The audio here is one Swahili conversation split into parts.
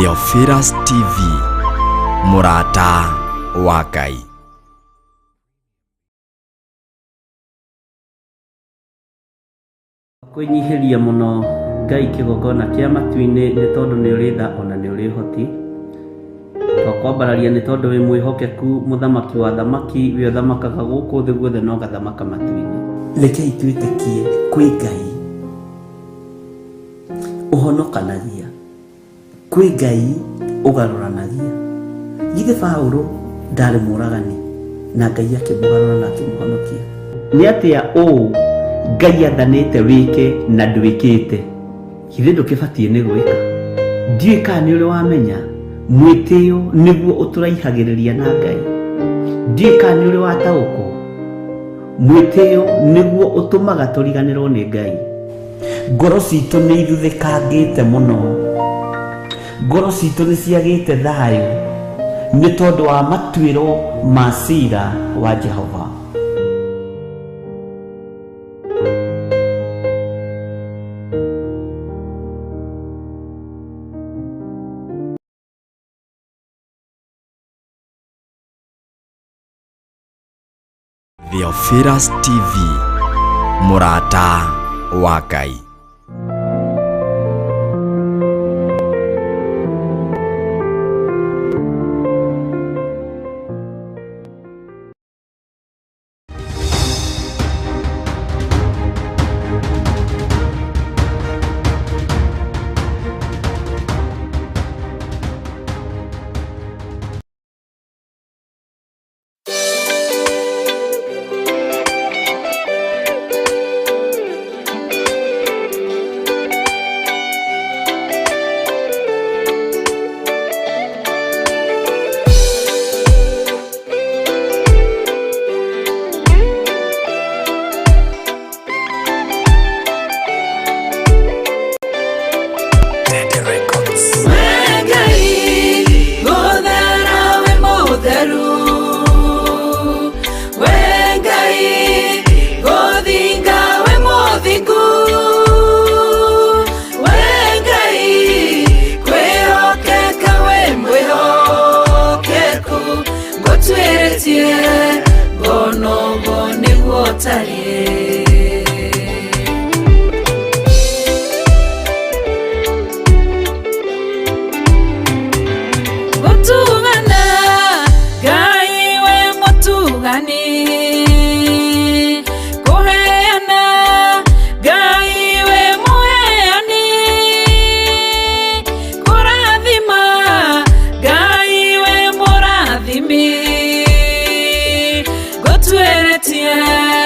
Theophilus TV, Murata wa Ngai. Kwinyihiria muno Ngai kigogona kia matu-ini ni tondu ni uri tha ona ni uri hoti. Twakwambararia ni tondu wi mwihokeku muthamaki wa thamaki wi thamakaga guku thi guothe no gathamaka matu-ini. Rekei twitikie kwi Ngai uhonokanagia, kwi Ngai ugaruranagia. Githe Paulo ndari muragani na Ngai akimugarura na akimuhonokia. Ni atia o Ngai athanite wike na ndwikite, githe ndukibatie ni gwika. Ndiũĩ kana ni uri wamenya mwitio niguo uturaihagiriria na Ngai. Ndiũĩ kana ni uri wataũkwo mwitio niguo utumaga turiganirwo ni Ngai. Ngoro citu ni ithuthikangite muno, ngoro citu ni ciagite thayu ni tondu wa matuiro ma cira wa Jehova. Theophilus TV, Murata wa Ngai.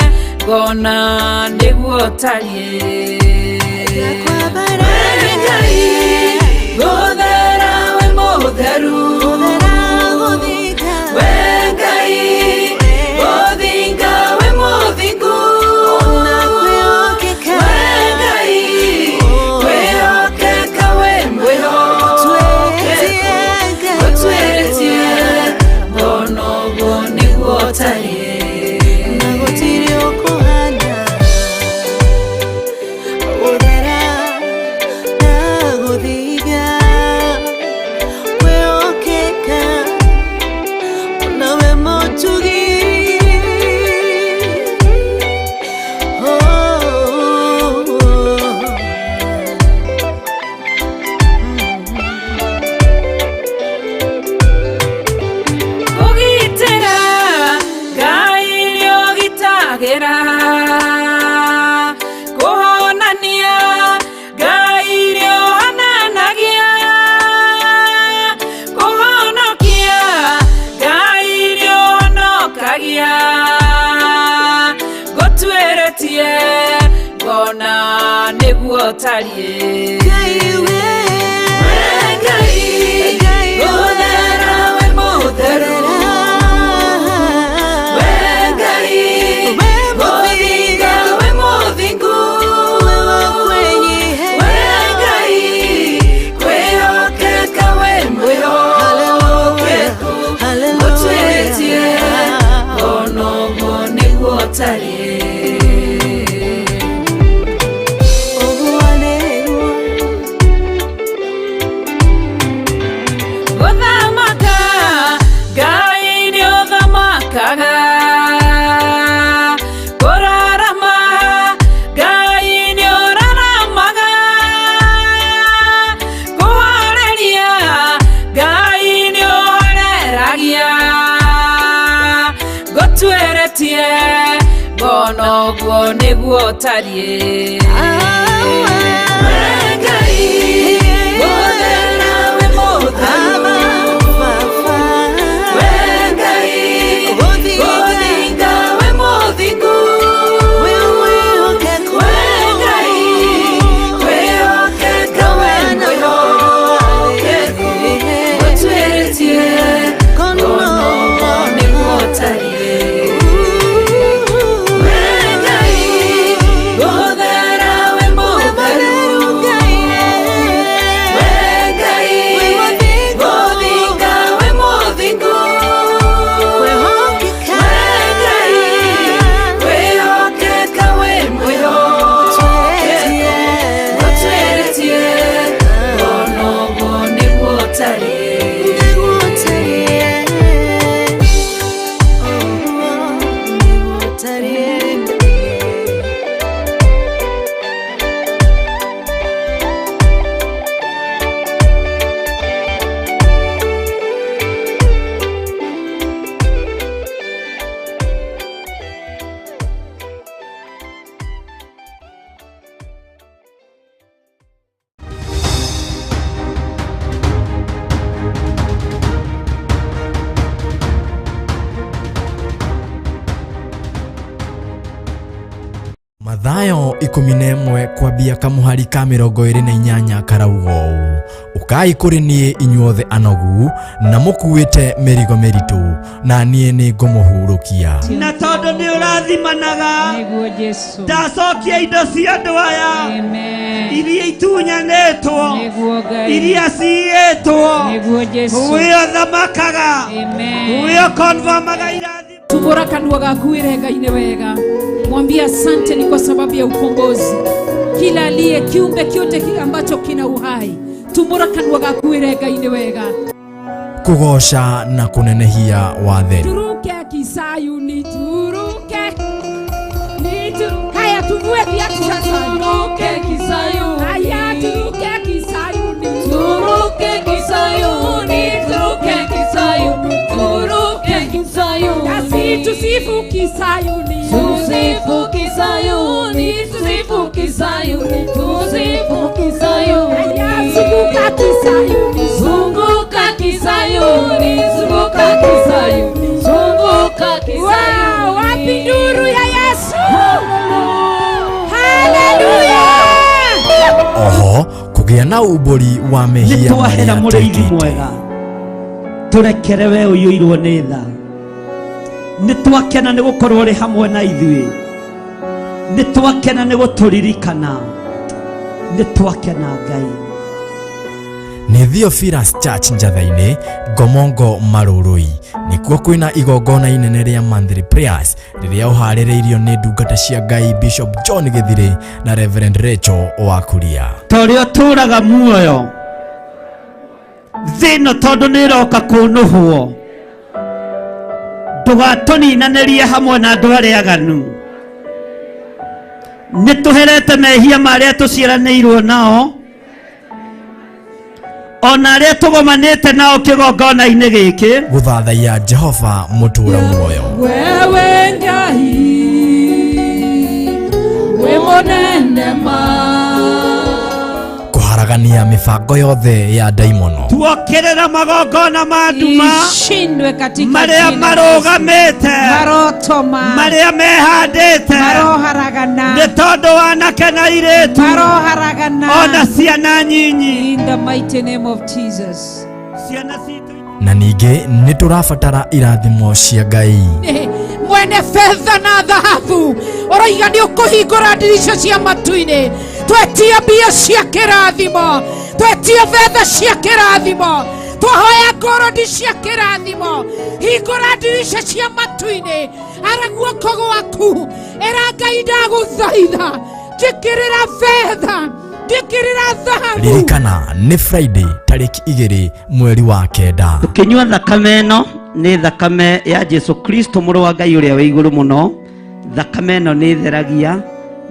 Gona niguo tarie gothera we mutheru we Ngai gothinga we muthingu we Ngai kwihokeka we mwihokeku gutweretie gona uguo niguo tarie. Gona niguo tarie Ngai gothera we mutheru we Ngai gothinga we muthingu we Ngai kwihokeka we mwihokeku gutweretie gona uguo niguo tarie. Uguo niguo tarie Ngai Muthera we mutharu Ngai Gothinga we muthingu Ngai Kwihokeka we mwihokeku Mutwiritie Kono niguo tarie Mathayo 11 kwambia kamuhari ka 28 karauga ũũ ukai kuri nie inyuothe anogu na mukuite merigo meritu na nie ni ngumuhurukia na tondu ni urathimanaga niguo Jesu ndacokia indo cia andu aya iria itunyanĩtwo iria ciĩtwo niguo Jesu wĩyo thamakaga wĩyo konvamaga irathi. Tumbura kanua gaku irenga-inĩ wega, mwambie asante ni kwa sababu ya ukombozi. Kila aliye kiumbe kyote ambacho kina uhai, tumbura kanua gaku irenga-inĩ wega, kugosha na kunenehia watheri. Turuke Kisayuni, turuke haya, tuvue viatu sasa. Turuke Kisayuni, haya turuke Kisayuni, turuke Kisayuni, turuke Kisayuni, turuke Kisayuni, kasi tusifu Kisayuni, tusifu Kisayuni, tusifu Kisayuni, tusifu Kisayuni, haya zunguka Kisayuni, zunguka Kisayuni, zunguka Kisayuni, zunguka Kisayuni. Wow, wapi nuru ya Yesu? Haleluya! Oho kugia na ubori wa mehia nitwahera muriithi mwega, turekere we uyuirwo ni tha, nitwakena ni gukorwo ri hamwe na ithuĩ, nitwakena ni guturirikana, nitwakena Ngai. ni Theophilus Church Njathainĩ Ngomongo Marũrũi nikuo kwina igongona inene ria monthly prayers riria uharĩrĩirio ni ndungata cia Ngai Bishop John Githiri na Reverend Rachel Wakuria. Tũrĩ ũtũraga muoyo thĩno tondu nĩ roka kũnũhwo, ndũgatũninanĩrie hamwe na andũ arĩa aganu. Nĩtũherete mehia marĩa tũciaranĩirwo nao, ona arĩa tũgomanĩte nao kĩgongona-inĩ gĩkĩ, gũthathaiya Jehova mũtũra muoyo. Wewe Ngai we mũnene ma, kuharagania mibango yothe ya daimono, tuokĩrĩra magongona ma nduma ishindwe katika marĩa marũgamĩte, marotoma marĩa mehandĩte, maroharagana nĩ tondũ wanake na airĩtu, maroharagana ona ciana nyinyi. in the mighty name of Jesus. Ciana citũ na ningĩ nĩ tũrabatara irathimo cia Ngai. Mwene fedha na dhahabu ũroiga nĩ ũkũhingũra ndirisha cia matu-inĩ, twetia mbia cia kĩrathimo, twetia fedha cia kĩrathimo, twahoya ngorodi cia kĩrathimo, hingũra ndirisha cia matu-inĩ, ara guoko gwaku, era Ngai ndagũthaitha, njĩkĩrĩra fedha, njĩkĩrĩra dhahabu. Ririkana nĩ Friday tariki 2 mweri wa kenda. tukinyua thakame ĩno nĩ thakame ya Jesu Kristo mũrũ wa Ngai ũrĩa wĩ igũrũ mũno. Thakame ĩno nĩ theragia,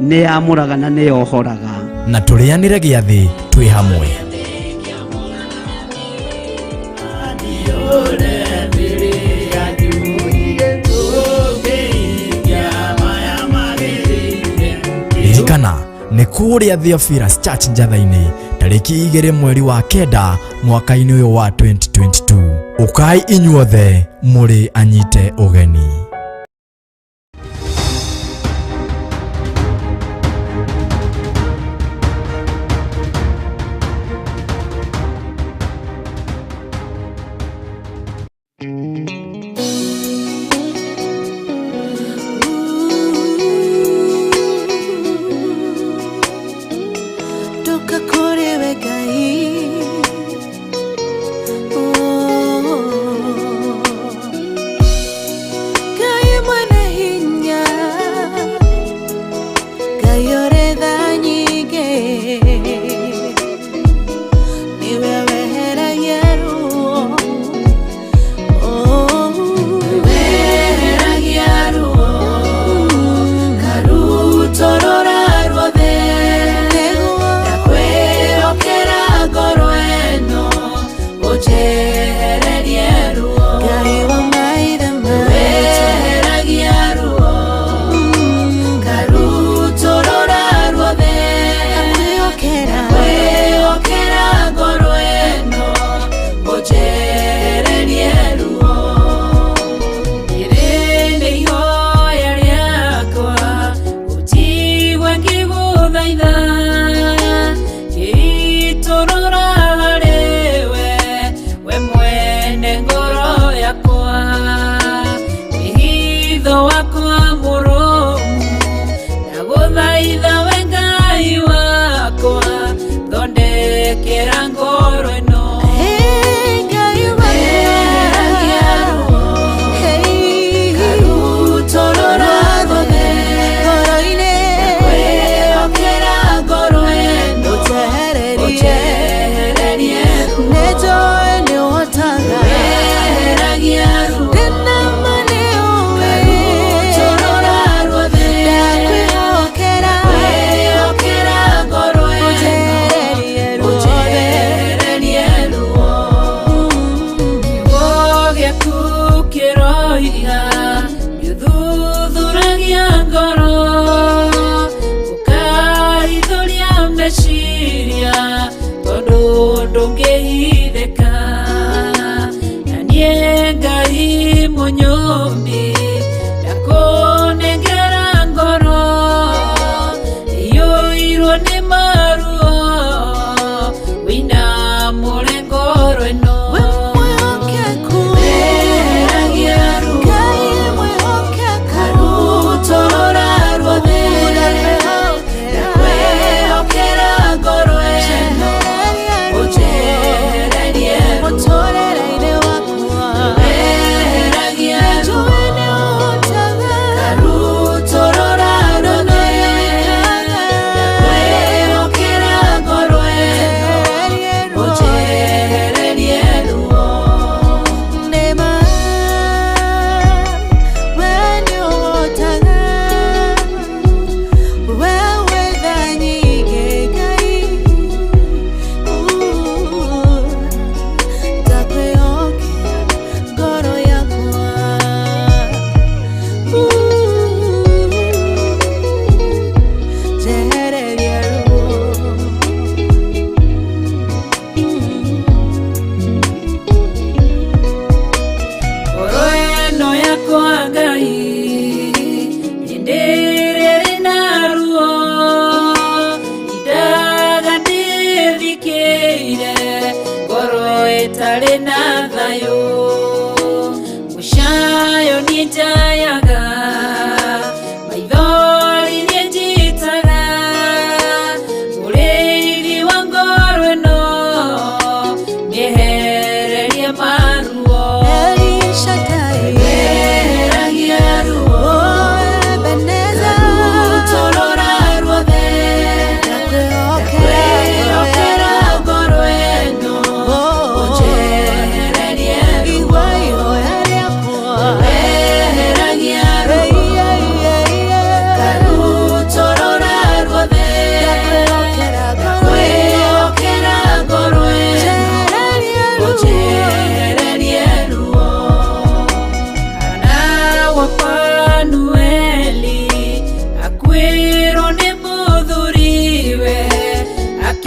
nĩ yamũraga na nĩ yohoraga. na tũrĩanĩre gĩathĩ twĩ hamwe. kana nĩ kũrĩa Theophilus Church Njatha-inĩ tarĩki 2 mweri wa kenda mwaka-inĩ ũyũ wa 2022. Ũkai inyuothe mũrĩ anyite ũgeni. Join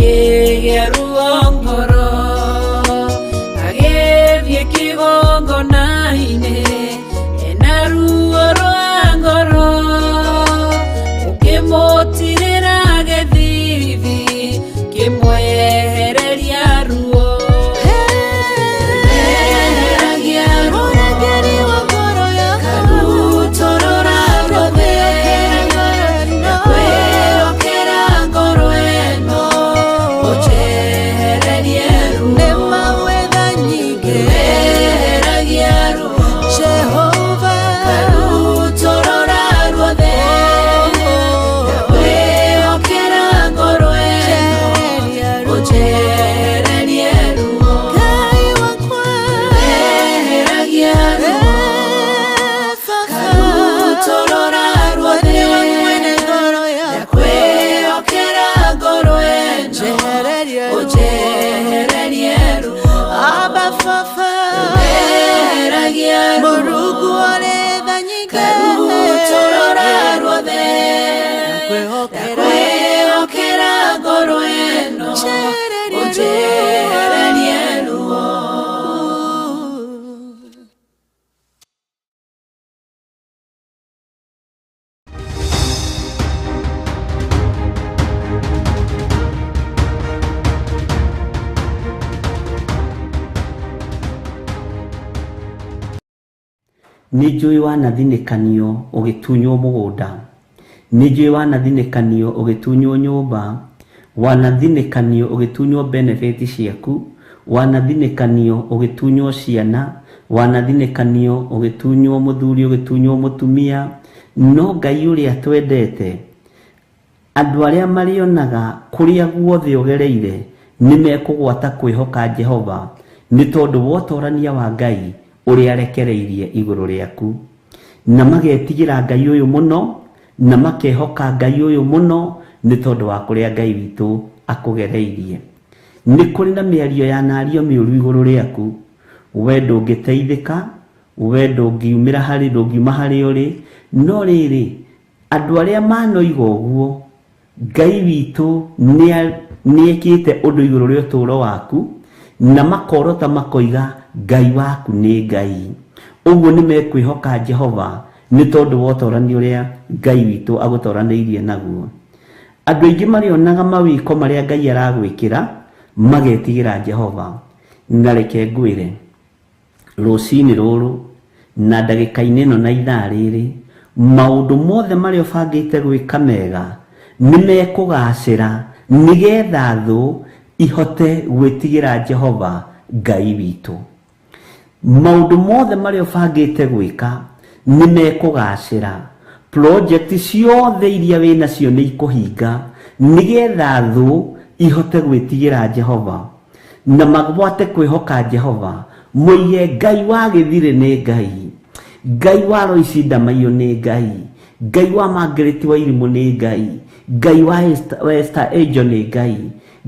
akĩgĩa ruo ngoro agĩthiĩ kĩgongona-inĩ ena ruo rwa ngoro ũkĩmũtirĩra gĩthithi kĩmwehereria ruo Nĩnjũĩ wanathinĩkanio ũgĩtunywo mũgũnda, nĩnjũĩ wanathinĩkanio ũgĩtunywo nyũmba, wanathinĩkanio ũgĩtunywo benefit ciaku, wanathinĩkanio ũgĩtunywo ciana, wanathinĩkanio ũgĩtunywo mũthuri, ũgĩtunywo mũtumia. No Ngai ũrĩa twendete, andũ arĩa marĩonaga kũrĩa guothe ũgereire nĩmekũgwata kwĩhoka Jehova nĩ tondũ wa ũtorania wa Ngai ũrĩa arekereirie igũrũ rĩaku, na magetigĩra Ngai ũyũ mũno, na makehoka Ngai ũyũ mũno nĩ tondũ wa kũrĩa Ngai witũ akũgereirie. Nĩ kũrĩ na mĩario ya nario mĩũru igũrũ rĩaku, we ndũngĩteithĩka, we ndũngiumĩra harĩ, ndũngiuma harĩ ũrĩ. No rĩrĩ, andũ arĩa manoiga ũguo, Ngai witũ nĩekĩte ũndũ igũrũ rĩa ũtũũro waku, na makorota makoiga Ngai waku nĩ Ngai. Ũguo nĩmekwĩhoka Jehova nĩ tondũ wa ũtorania ũrĩa Ngai witũ agũtoranĩirie naguo. Andũ aingĩ marĩonaga mawĩko marĩa Ngai aragwĩkĩra magetigĩra Jehova. Na reke ngwĩre, rũcinĩ rũrũ na ndagĩka-inĩ ĩno na ithaa rĩrĩ, maũndũ mothe marĩa ũbangĩte gwĩka mega nĩmekũgacĩra nĩgetha thũ ihote gwĩtigĩra Jehova Ngai witũ. Maũndũ mothe marĩa ũbangĩte gwĩka nĩmekũgacĩra. Project ciothe iria wĩnacio nĩ ikũhinga nĩgetha thũ ihote gwĩtigĩra Jehova na magwate kwĩhoka Jehova. Moige Ngai wa gĩthirĩ nĩ Ngai, Ngai wa Roici Ndamaiyũ nĩ Ngai, Ngai wa Margaret Wairimu nĩ Ngai, Ngai wa Esther Angel nĩ Ngai,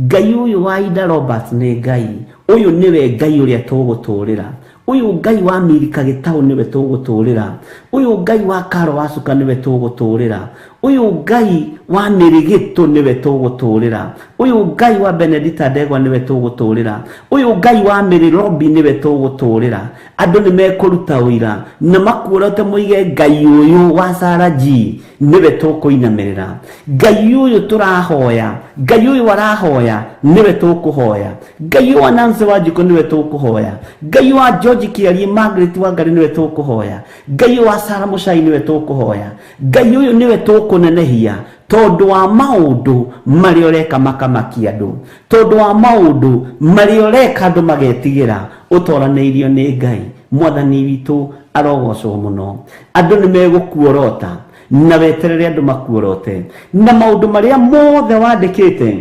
Ngai ũyũ wa Ida Roberts nĩ Ngai. Ũyũ nĩwe Ngai ũrĩa tũgũtũũrĩra. Ũyũ Ngai wa Milika Gĩtaũ nĩwe tũgũtũũrĩra. Ũyũ Ngai wa Karo Wacuka nĩwe tũgũtũũrĩra. Ũyũ Ngai wa Mĩrĩgĩtũ nĩwe tũgũtũũrĩra. Ũyũ Ngai wa Benedita Ndegwa nĩwe tũgũtũũrĩra. Ũyũ Ngai wa Mary Robi nĩwe tũgũtũũrĩra. Andũ nĩmekũruta ũira na makuorote moige Ngai ũyũ wa Sarah G nĩwe tũkũinamĩrĩra. Ngai ũyũ tũrahoya, Ngai ũyũ arahoya nĩwe tũkũhoya. Ngai ũyũ wa Nancy Wanjikũ nĩwe tũkũhoya. Ngai wa George Kĩarie, Margaret Wangari nĩwe tũkũhoya. Ngai ũyũ wa Sarah Mũchai nĩwe tũkũhoya. Ngai ũyũ nĩwe tũkũnenehia tondũ wa maũndũ marĩa ũreka makamakia andũ, tondũ wa maũndũ marĩa ũreka andũ magetigĩra ũtoranĩirio nĩ Ngai. Mwathani witũ arogocwo mũno. Andũ nĩmegũkuorota na weterere andũ makuorote, na maũndũ marĩa mothe wandĩkĩte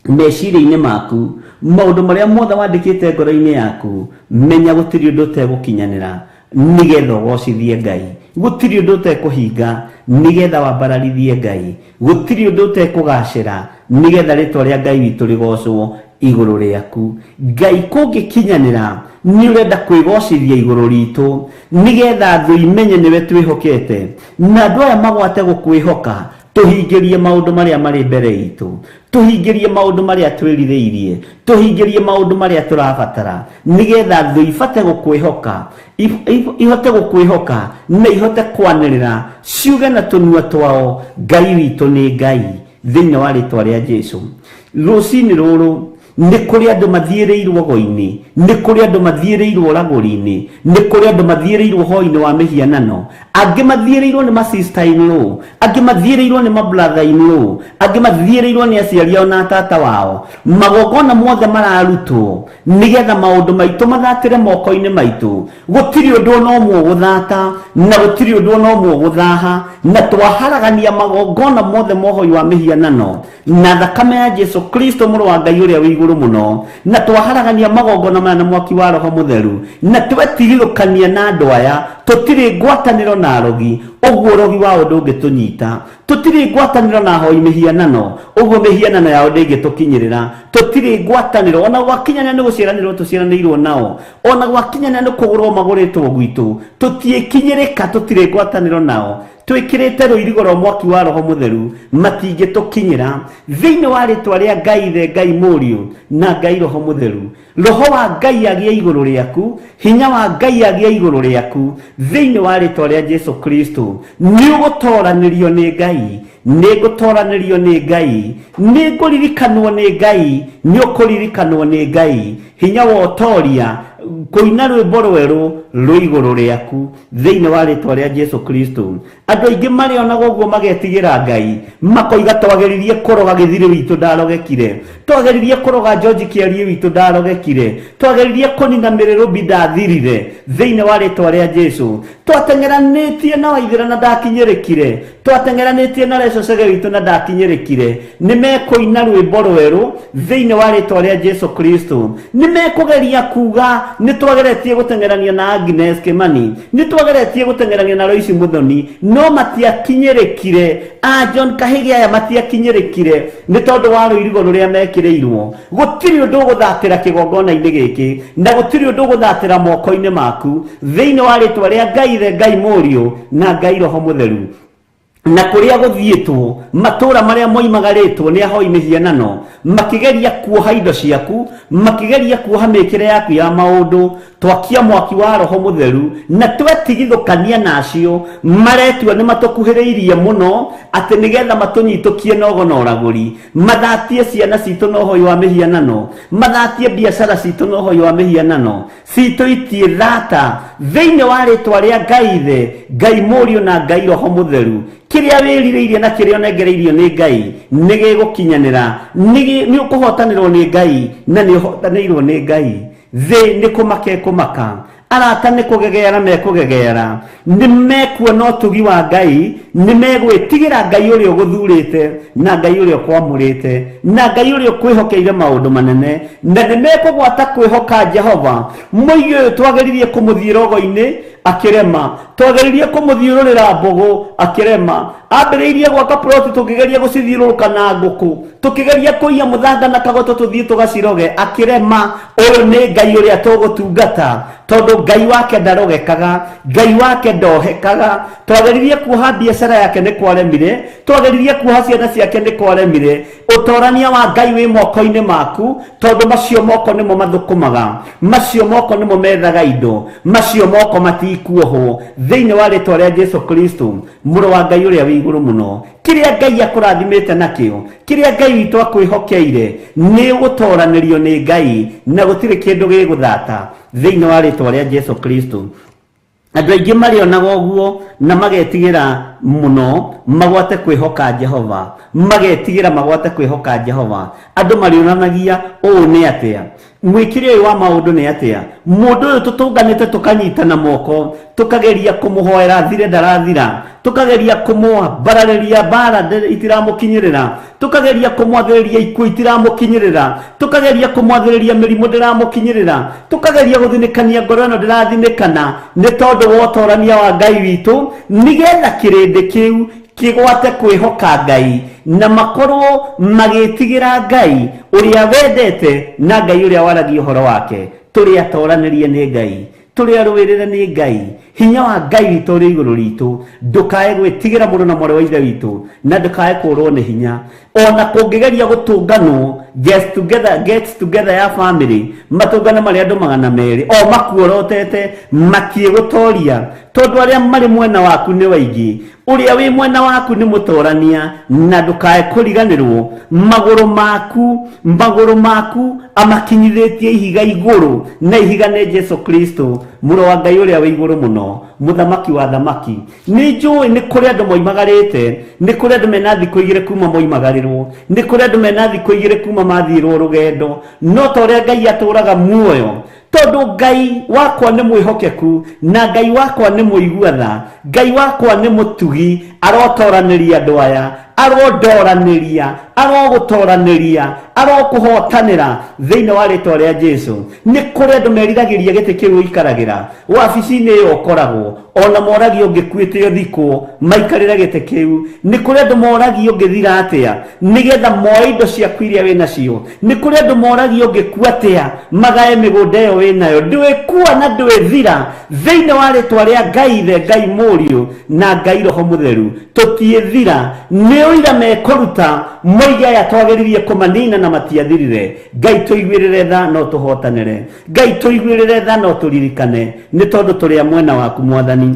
meciria-inĩ maku, maũndũ marĩa mothe wandĩkĩte ngoro-inĩ yaku, menya gũtirĩ ũndũ ũtegũkinyanĩra nĩgetha ũgocithie Ngai. Gũtirĩ ũndũ ũtekũhinga nĩgetha wambararithie Ngai. Gũtirĩ ũndũ ũtekũgacĩra nĩgetha rĩtwa rĩa Ngai witũ rĩgocwo igũrũ rĩaku. Ngai kũngĩkinyanĩra nĩ ũrenda kwĩgocithia igũrũ ritũ nĩgetha thũ imenye nĩwe twĩhokete, na andũ aya magwate gũkwĩhoka tuhingirie maundu maria mari mbere itu, tuhingirie maundu maria twirireirie, tuhingirie maundu maria turabatara, nigetha thu ifate gukwihoka, ihote gukwihoka na ihote kwanirira ciuge na tunua twao Ngai witu ni Ngai thiini wa ritwa ria Jesu. Rucini ruru nĩ kũrĩ andũ mathiĩrĩirwo go-inĩ, nĩ kũrĩ andũ mathiĩrĩirwo ragũri-inĩ, nĩ kũrĩ andũ mathiĩrĩirwo hoi-inĩ wa mĩhianano, angĩ mathiĩrĩirwo nĩ ma-sister-in-law, angĩ mathiĩrĩirwo nĩ ma-brother-in-law, angĩ mathiĩrĩirwo nĩ aciari ao na tata wao. Magongona mothe mararutwo nĩgetha maũndũ maitũ mathatĩre moko-inĩ maitũ. Gũtirĩ ũndũ ona ũmwe gũthata na gũtirĩ ũndũ ona ũmwe gũthaha, na twaharagania magongona mothe mohoi wa mĩhianano na thakame ya Jesu Kristo mũrũ wa Ngai ũrĩa wĩ igũrũ mũno, na twaharagania magongona maya na mwaki wa Roho Mũtheru, na twetigithũkania na andũ aya, tũtirĩ ngwatanĩro na arogi, ũguo ũrogi wao ndũngĩtũnyita. Tũtirĩ ngwatanĩro na ahoi mĩhianano, ũguo mĩhianano yao ndĩngĩtũkinyĩrĩra. Tũtirĩ ngwatanĩro, ona gwakinyania nĩ gũciaranĩrwo tũciaranĩirwo nao, ona gwakinyania nĩ kũgũrwo magũrĩtwo gwitũ, tũtiĩkinyĩrĩka, tũtirĩ ngwatanĩro nao. Twĩkĩrĩte rũirigo rwa mwaki wa Roho Mũtheru, matingĩtũkinyĩra. Thĩinĩ wa rĩtwa rĩa Ngai Ithe, Ngai Mũriũ na Ngai Roho Mũtheru, Roho wa Ngai agĩe igũrũ rĩaku, hinya wa Ngai agĩe igũrũ rĩaku, thĩinĩ wa rĩtwa rĩa Jesu Kristo. Nĩ ũgũtoranĩrio nĩ Ngai, nĩ ngũtoranĩrio nĩ Ngai, nĩ ngũririkanwo nĩ Ngai, nĩ ũkũririkanwo nĩ Ngai. Hinya wa ũtoria, kũina rwĩmbo rwerũ rwĩ igũrũ rĩaku, thĩinĩ wa rĩtwa rĩa Jesu Kristo. Andũ aingĩ marĩonaga ũguo magetigĩra Ngai, makoiga twageririe kũroga Gĩthirĩ witũ ndarogekire, twageririe kũroga George Kĩarie witũ ndarogekire, twageririe kũnina Mĩrĩrũmbi ndathirire, thĩinĩ wa rĩtwa rĩa Jesu. Twateng'eranĩtie na Waithĩra na ndakinyĩrĩkire, twateng'eranĩtie na Reco Cege witũ na ndakinyĩrĩkire. Nĩ mekũina rwĩmbo rwerũ thĩinĩ wa rĩtwa rĩa Jesu Kristo. Nĩ mekũgeria kuga nĩ twageretie gũteng'erania na Agnes Kĩmani, nĩ twageretie gũteng'erania na Lois Muthoni, no matiakinyĩrĩkire. John Kahĩge aya matiakinyĩrĩkire nĩ tondũ wa rũirigo rũrĩa mekĩrĩirwo. Gũtirĩ ũndũ ũgũthatĩra kĩgongona-inĩ gĩkĩ, na gũtirĩ ũndũ ũgũthatĩra moko-inĩ maku, thĩinĩ wa rĩtwa rĩa Ngai Ithe, Ngai Mũriũ na Ngai Roho Mũtheru. Na kũrĩa gũthiĩtwo, matũũra marĩa moimagarĩtwo nĩ ahoi mĩhianano, makĩgeria kuoha indo ciaku, makĩgeria kuoha mĩĩkĩre yaku ya maũndũ, twakia mwaki wa Roho Mũtheru na twetigithũkania nacio. Maretua nĩ matũkuhĩrĩirie mũno atĩ nĩgetha matũnyitũkie nogo na ũragũri, mathatie ciana citũ na ũhoi wa mĩhianano, mathatie biacara citũ na ũhoi wa mĩhianano, citũitie thata thĩinĩ wa rĩtwa rĩa Ngai Ithe, Ngai Mũriũ na Ngai Roho Mũtheru. Kĩrĩa wĩrirĩirie na kĩrĩa ũnengereirio nĩ Ngai nĩ gĩgũkinyanĩra, nĩ ũkũhotanĩrwo nĩ Ngai na nĩ ũhotanĩirwo nĩ Ngai. Thĩ nĩ kũmaka kũmaka, arata nĩ kũgegeara mekũgegeara, nĩ mekuona ũtugi wa Ngai, nĩ megwĩtigĩra Ngai ũrĩa ũgũthurĩte na Ngai ũrĩa ũkwamũrĩte na Ngai ũrĩa ũkwĩhokeire maũndũ manene, na nĩ mekũgwata kwĩhoka Jehova. Mũigai ũyũ twageririe kũmũthiĩ rogo-inĩ akĩrema, twageririe kũmũthiũrũrĩra mbũgũ akĩrema, ambĩrĩirie gwaka ploti tũkĩgeria gũcithiũrũrũka na ngũkũ, tũkĩgeria kũiya mũthanga na kagoto tũthiĩ tũgaciroge akĩrema. Ũyũ nĩ Ngai ũrĩa tũgũtungata, tondũ Ngai wake ndarogekaga, Ngai wake ndohekaga. Twageririe kuoha biacara yake nĩ kwaremire, twageririe kuoha ciana ciake nĩ kwaremire. Ũtorania wa Ngai wĩ moko-inĩ maku, tondũ macio moko nĩmo mathũkũmaga, macio moko nĩmo methaga indo, macio moko matikuohwo, thĩinĩ wa rĩtwa rĩa Jesu Kristo, mũrũ wa Ngai ũrĩa wĩ igũrũ mũno. Kĩrĩa Ngai akũrathimĩte nakĩo, kĩrĩa Ngai witũ akwĩhokeire, nĩ gũtoranĩrio nĩ Ngai na gũtirĩ kĩndũ gĩgũthata, thĩinĩ wa rĩtwa rĩa Jesu Kristo. Andũ aingĩ marĩonaga ũguo na magetigĩra mũno magwate kwĩhoka Jehova, magetigĩra magwate kwĩhoka Jehova. Andũ marĩonanagia ũũ nĩ atĩa, mwĩkĩre ũyũ wa maũndũ nĩ atĩa. Mũndũ ũyũ tũtũnganĩte tũkanyitana moko, tũkageria kũmũhoera thire ndarathira, tũkageria kũmũbararĩria mbara itiramũkinyĩrĩra, tũkageria kũmwathĩrĩria ikuũ itiramũkinyĩrĩra, tũkageria kũmwathĩrĩria mĩrimũ ndĩramũkinyĩrĩra, tũkageria gũthinĩkania ngoro ĩno ndĩrathinĩkana, nĩ tondũ wa ũtorania wa Ngai witũ, nĩgetha kĩrĩndĩ kĩu kĩgwate kwĩhoka Ngai na makorwo magĩtigĩra Ngai ũrĩa wendete na Ngai ũrĩa waragia ũhoro wake. Tũrĩa toranĩrie nĩ Ngai, tũrĩa rũĩrĩre nĩ Ngai, hinya wa Ngai witũ ũrĩ igũrũ ritũ ndũkae gwĩtigĩra mũndũ na mwarĩ wa ithe witũ na ndũkae kũũrwo nĩ hinya ona kũngĩgeria gũtũnganwo get together ya family matũngano marĩa andũ 200 o makuorotete makĩgũtoria tondũ arĩa marĩ mwena waku nĩ waingĩ ũrĩa wĩ mwena waku nĩ mũtorania na ndũkae kũriganĩrwo magũrũ maku amakinyithĩtie ihiga igũrũ na ihiga nĩ Jesu Kristo mũrũ wa Ngai ũrĩa wĩ igũrũ mũno mũthamaki wa thamaki nĩ njũĩ nĩ kũrĩ andũ moimagarĩte nĩ kũrĩ andũ mena thikũ igĩrĩ kuma moimagarĩrwo nĩ kũrĩ andũ mena thikũ igĩrĩ kuma mathirwo rũgendo no ta ũrĩa Ngai atũraga muoyo tondu Ngai wakwa nĩ mwĩhokeku na Ngai wakwa nĩ mũigua-tha Ngai wakwa nĩ mũtugi arotoranĩria andũ aya arondoranĩria arogũtoranĩria arokũhotanĩra thĩinĩ wa rĩtwa rĩa Jesu nĩ kũrĩ andũ meriragĩria gĩtĩ kĩu ũikaragĩra wabici-inĩ ĩyo ũkoragwo ona moragio ũngĩkuĩte ũthikwo maikarĩre gĩtĩ kĩu nĩ kũrĩ andũ moragio ũngĩthira atĩa nĩgetha moe indo ciaku iria wĩ nacio nĩ kũrĩ andũ moragio ũngĩkua atĩa magae mĩgũnda ĩyo wĩ nayo ndwĩkua na ndwĩthira thĩinĩ wa rĩtwa rĩa Ngai ithe Ngai mũriũ na Ngai roho mũtheru tũtiĩthira nĩ ũira mekũruta moige aya twagĩrĩrie kũmanina na matiathirire Ngai tũiguĩrĩre tha no tũhotanĩre Ngai tũiguĩrĩre tha no tũririkane nĩ tondũ tũrĩ mwena waku Mwathani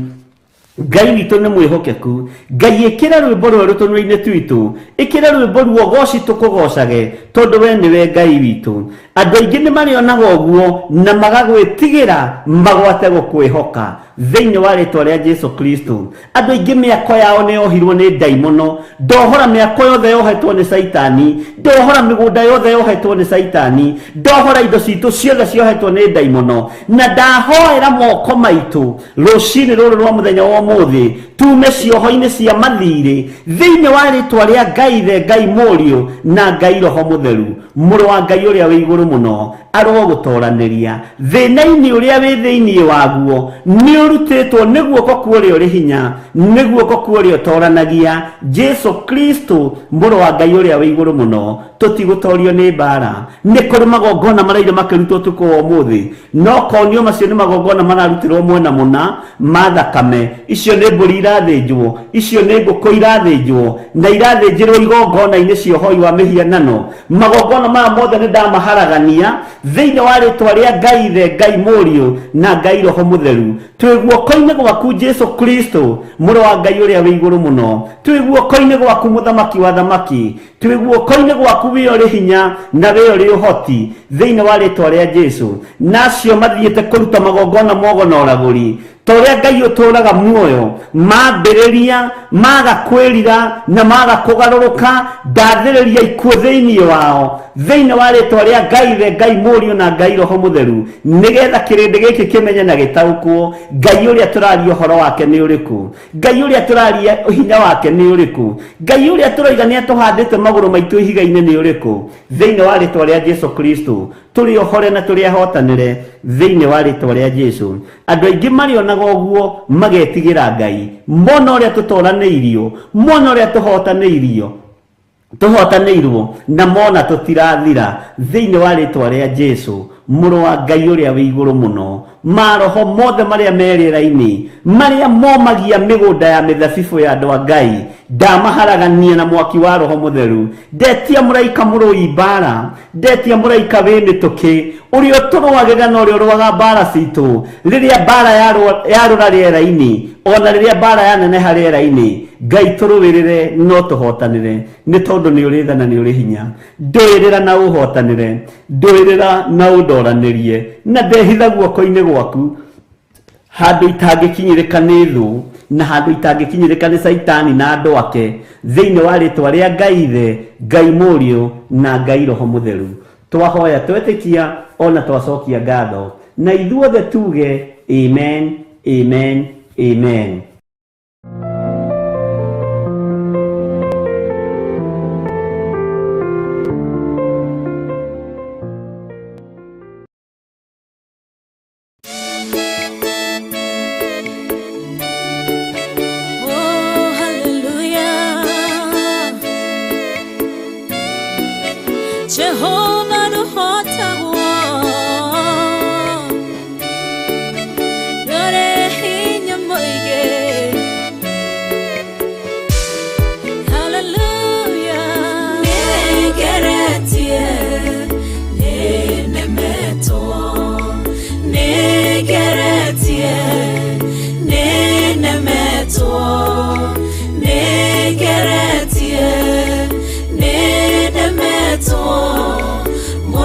Ngai witũ nĩ mwĩhokeku Ngai ĩkĩra rwĩmbo rwerũ tũnua-inĩ twitũ ĩkĩra rwĩmbo ruo goci tũkũgocage tondũ we nĩwe Ngai witũ andũ aingĩ nĩ marĩonaga ũguo na magagwĩtigĩra magwate gũkwĩhoka thĩinĩ wa rĩtwa rĩa Jesu Kristo andũ aingĩ mĩako yao nĩ yohirwo nĩ ndaimono ndohora mĩako yothe yohetwo nĩ Saitani ndohora mĩgũnda yothe yohetwo nĩ Saitani ndohora indo citũ ciothe ciohetwo nĩ ndaimono na ndahoera moko maitũ rũcinĩ rũrũ rwa mũthenya wa ũmũthĩ tume cioho-inĩ cia mathirĩ thĩinĩ wa rĩtwa rĩa Ngai ithe Ngai mũriũ na Ngai roho mũtheru mũrũ wa Ngai ũrĩa wĩ igũrũ mũno arogũtoranĩria thĩna-inĩ ũrĩa wĩ thĩinĩ waguo nĩ ũrutĩtwo nĩ guoko kwa ũrĩa ũrĩ hinya nĩ guoko kwa ũrĩa ũtoranagia Jesu Kristo mũrũ wa Ngai ũrĩa wĩ igũrũ mũno tũtigũtorio nĩ mbara nĩ kũrĩ magongona maraire makĩrutwo ũtukũ wa ũmũthĩ no konio macio nĩ magongona mararutirwo mwena mũna ma thakame icio nĩ mbũri irathĩnjwo icio nĩ ngũkũ irathĩnjwo na irathĩnjĩrwo igongona-inĩ cia ũhoi wa mĩhianano magongona maya mothe nĩ ndamaharagania thĩinĩ wa rĩtwa rĩa Ngai ithe Ngai mũriũ na Ngai roho mũtheru twĩ guoko-inĩ gwaku Jesu Kristo mũrũ wa Ngai ũrĩa wĩ igũrũ mũno twĩ guoko-inĩ gwaku mũthamaki wa thamaki twĩ guoko-inĩ gwaku wĩ ũrĩ hinya na wĩ ũrĩ ũhoti thĩinĩ wa rĩtwa rĩa Jesu nacio mathiĩte kũruta magongona mogo na ũragũri torĩa Ngai ũtũraga muoyo mambĩrĩria maga kwĩrira na maga kũgarũrũka ndathĩrĩria ikuũ thĩinĩ wao thĩinĩ wa rĩtwa rĩa Ngai ithe Ngai mũriũ na Ngai roho mũtheru nĩgetha kĩrĩndĩ gĩkĩ kĩmenye na gĩtaũkwo Ngai ũrĩa tũraria ũhoro wake nĩ ũrĩkũ Ngai ũrĩa tũraria hinya wake nĩ ũrĩkũ Ngai ũrĩa tũroiga nĩ atũhandĩte magũrũ maitũ ihiga-inĩ nĩ ũrĩkũ thĩinĩ wa rĩtwa rĩa Jesu Kristo tũrĩ ohore na tũrĩ ahotanĩre thĩinĩ wa rĩtwa rĩa Jesu andũ aingĩ marĩonaga ũguo magetigĩra Ngai mona ũrĩa tũtoranĩirio mona ũrĩa tũhotanĩirwo na mona tũtirathira thĩinĩ wa rĩtwa rĩa Jesu mũrũ wa Ngai ũrĩa wĩ igũrũ mũno maroho mothe marĩa merĩra-inĩ marĩa momagia mĩgũnda ya mĩthabibũ ya andũ a Ngai ndamaharagania na mwaki wa roho mũtheru ndetia mũraika mũrũi mbara ndetia mũraika wĩ mĩtũkĩ ũrĩa ũtũrũagĩra na ũrĩa ũrũaga mbara citũ rĩrĩa mbara yarũra rĩera-inĩ ona rĩrĩa mbara yaneneha rĩera-inĩ Ngai tũrũwĩrĩre no tũhotanĩre nĩ tondũ nĩ ũrĩ tha na nĩ ũrĩ hinya ndũĩrĩra na ũhotanĩre ndũĩrĩra na ũndoranĩrie na ndehitha guoko-inĩ gwaku handũ itangĩkinyĩrĩka nĩ thũ na handũ itangĩkinyĩrĩka nĩ Saitani na andũ ake thĩinĩ wa rĩtwa rĩa Ngai ithe Ngai mũriũ na Ngai roho mũtheru twahoya twetĩkia ona twacokia ngatho na ithuothe tuge amen amen amen. Jehovah no hota wo Yore hinya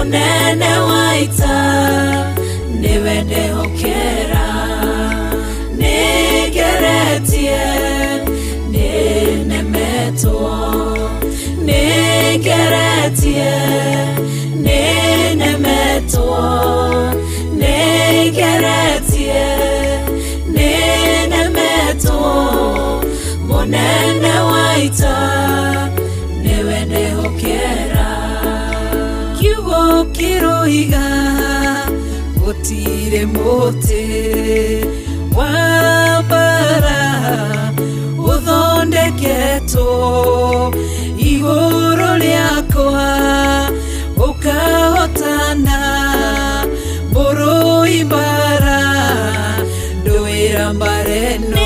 munene waita niwe ndihokera nigeretie ninemetwo nigeretie ninemetwo nigeretie ninemetwo munene waita niwe ndihokera kiugo kiroiga gutire muti wa bara uthondeketwo iguru riakwa ukahotana murui bara nduira mbareno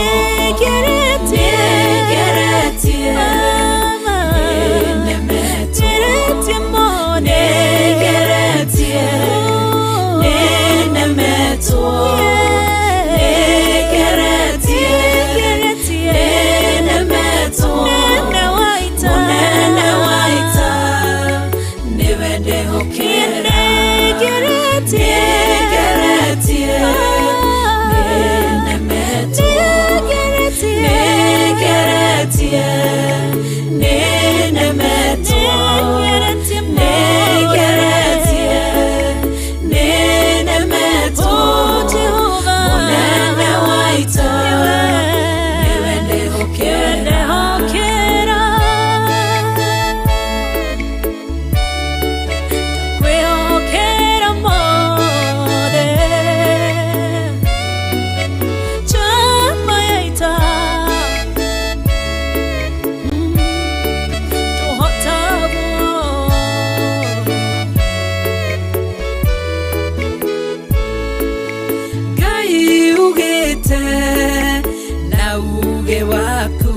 na uge waku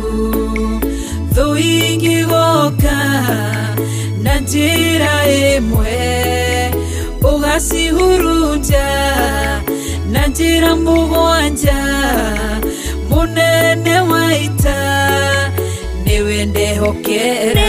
thuingi goka na njira imwe ugacihurunja na njira mugwanja munene waita niwe ndihokera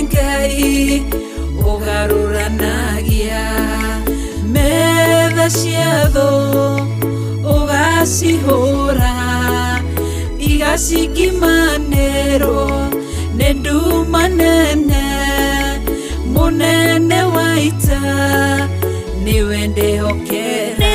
Ngai ugaruranagia metha ciatho ugacihura igacikimanĩrwo nĩ nduma nene munene waita niwe ndihokera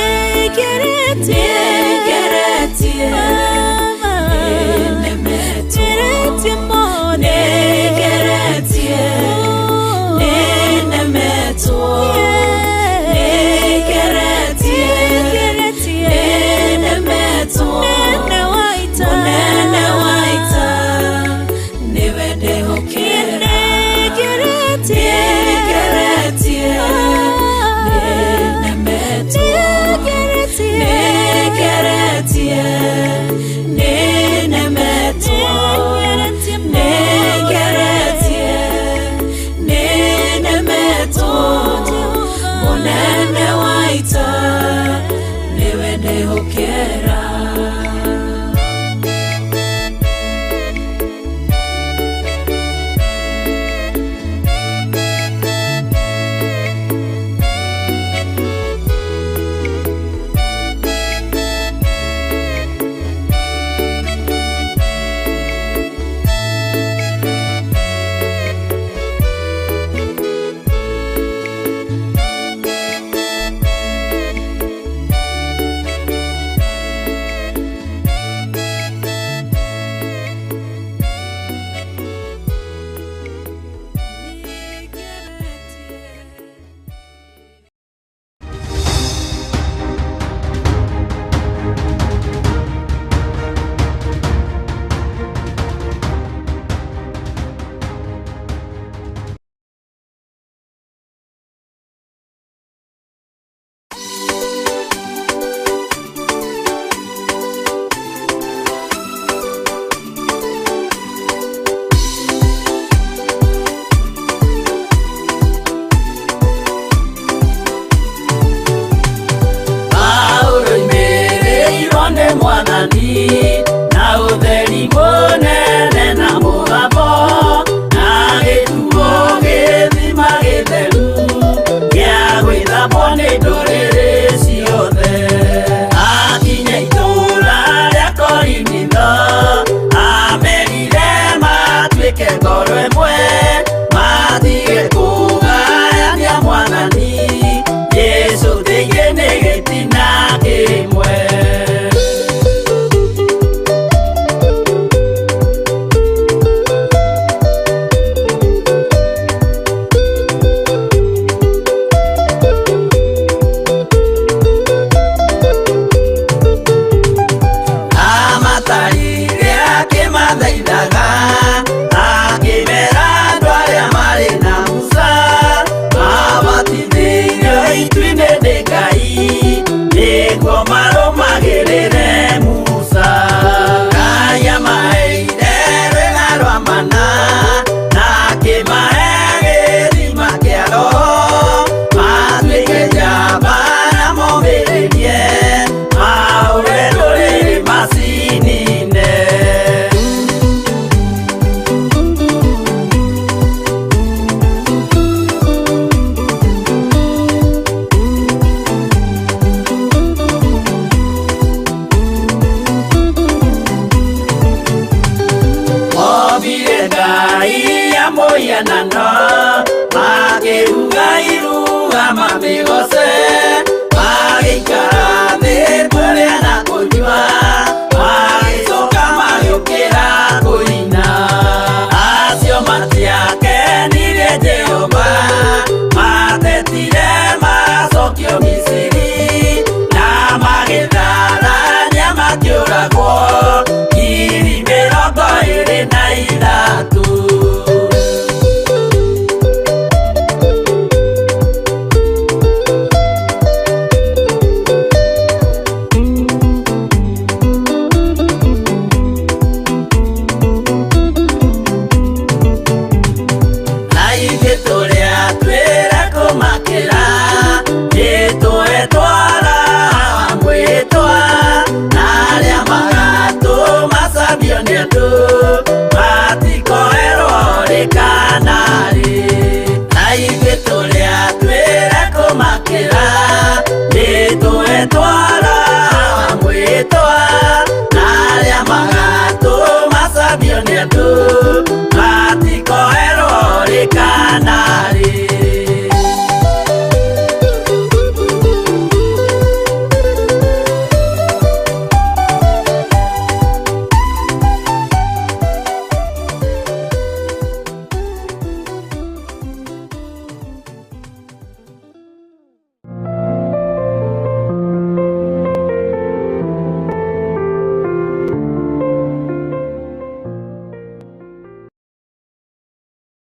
makiuga mamigose magĩikara thĩ kũrĩa na kũnyua magĩcoka magĩũkĩra kũina acio matiakenirie Jehova matetire macokio Misiri na magĩtharania makĩũragwo ngiri 23.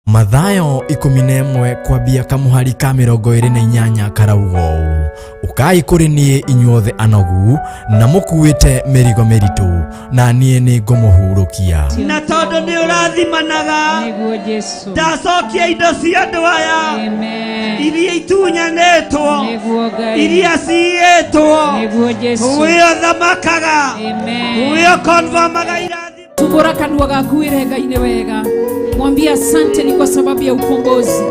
Mathayo 11 kwambia kamuhari ka 28 karauga ũũ: Ukai kũrĩ niĩ inyuothe anogu na mũkuĩte mĩrigo mĩritũ, na niĩ nĩ ngũmũhurũkia. Na tondũ nĩ ũrathimanaga ndacokia indo cia andũ aya iria itunyanĩtwo iria ciĩtwo wĩo thamakaga wĩo konvamaga irathimo. Tumbũra kanua gaku Ngai-inĩ wega, mwambie asante ni kwa sababu ya ukombozi.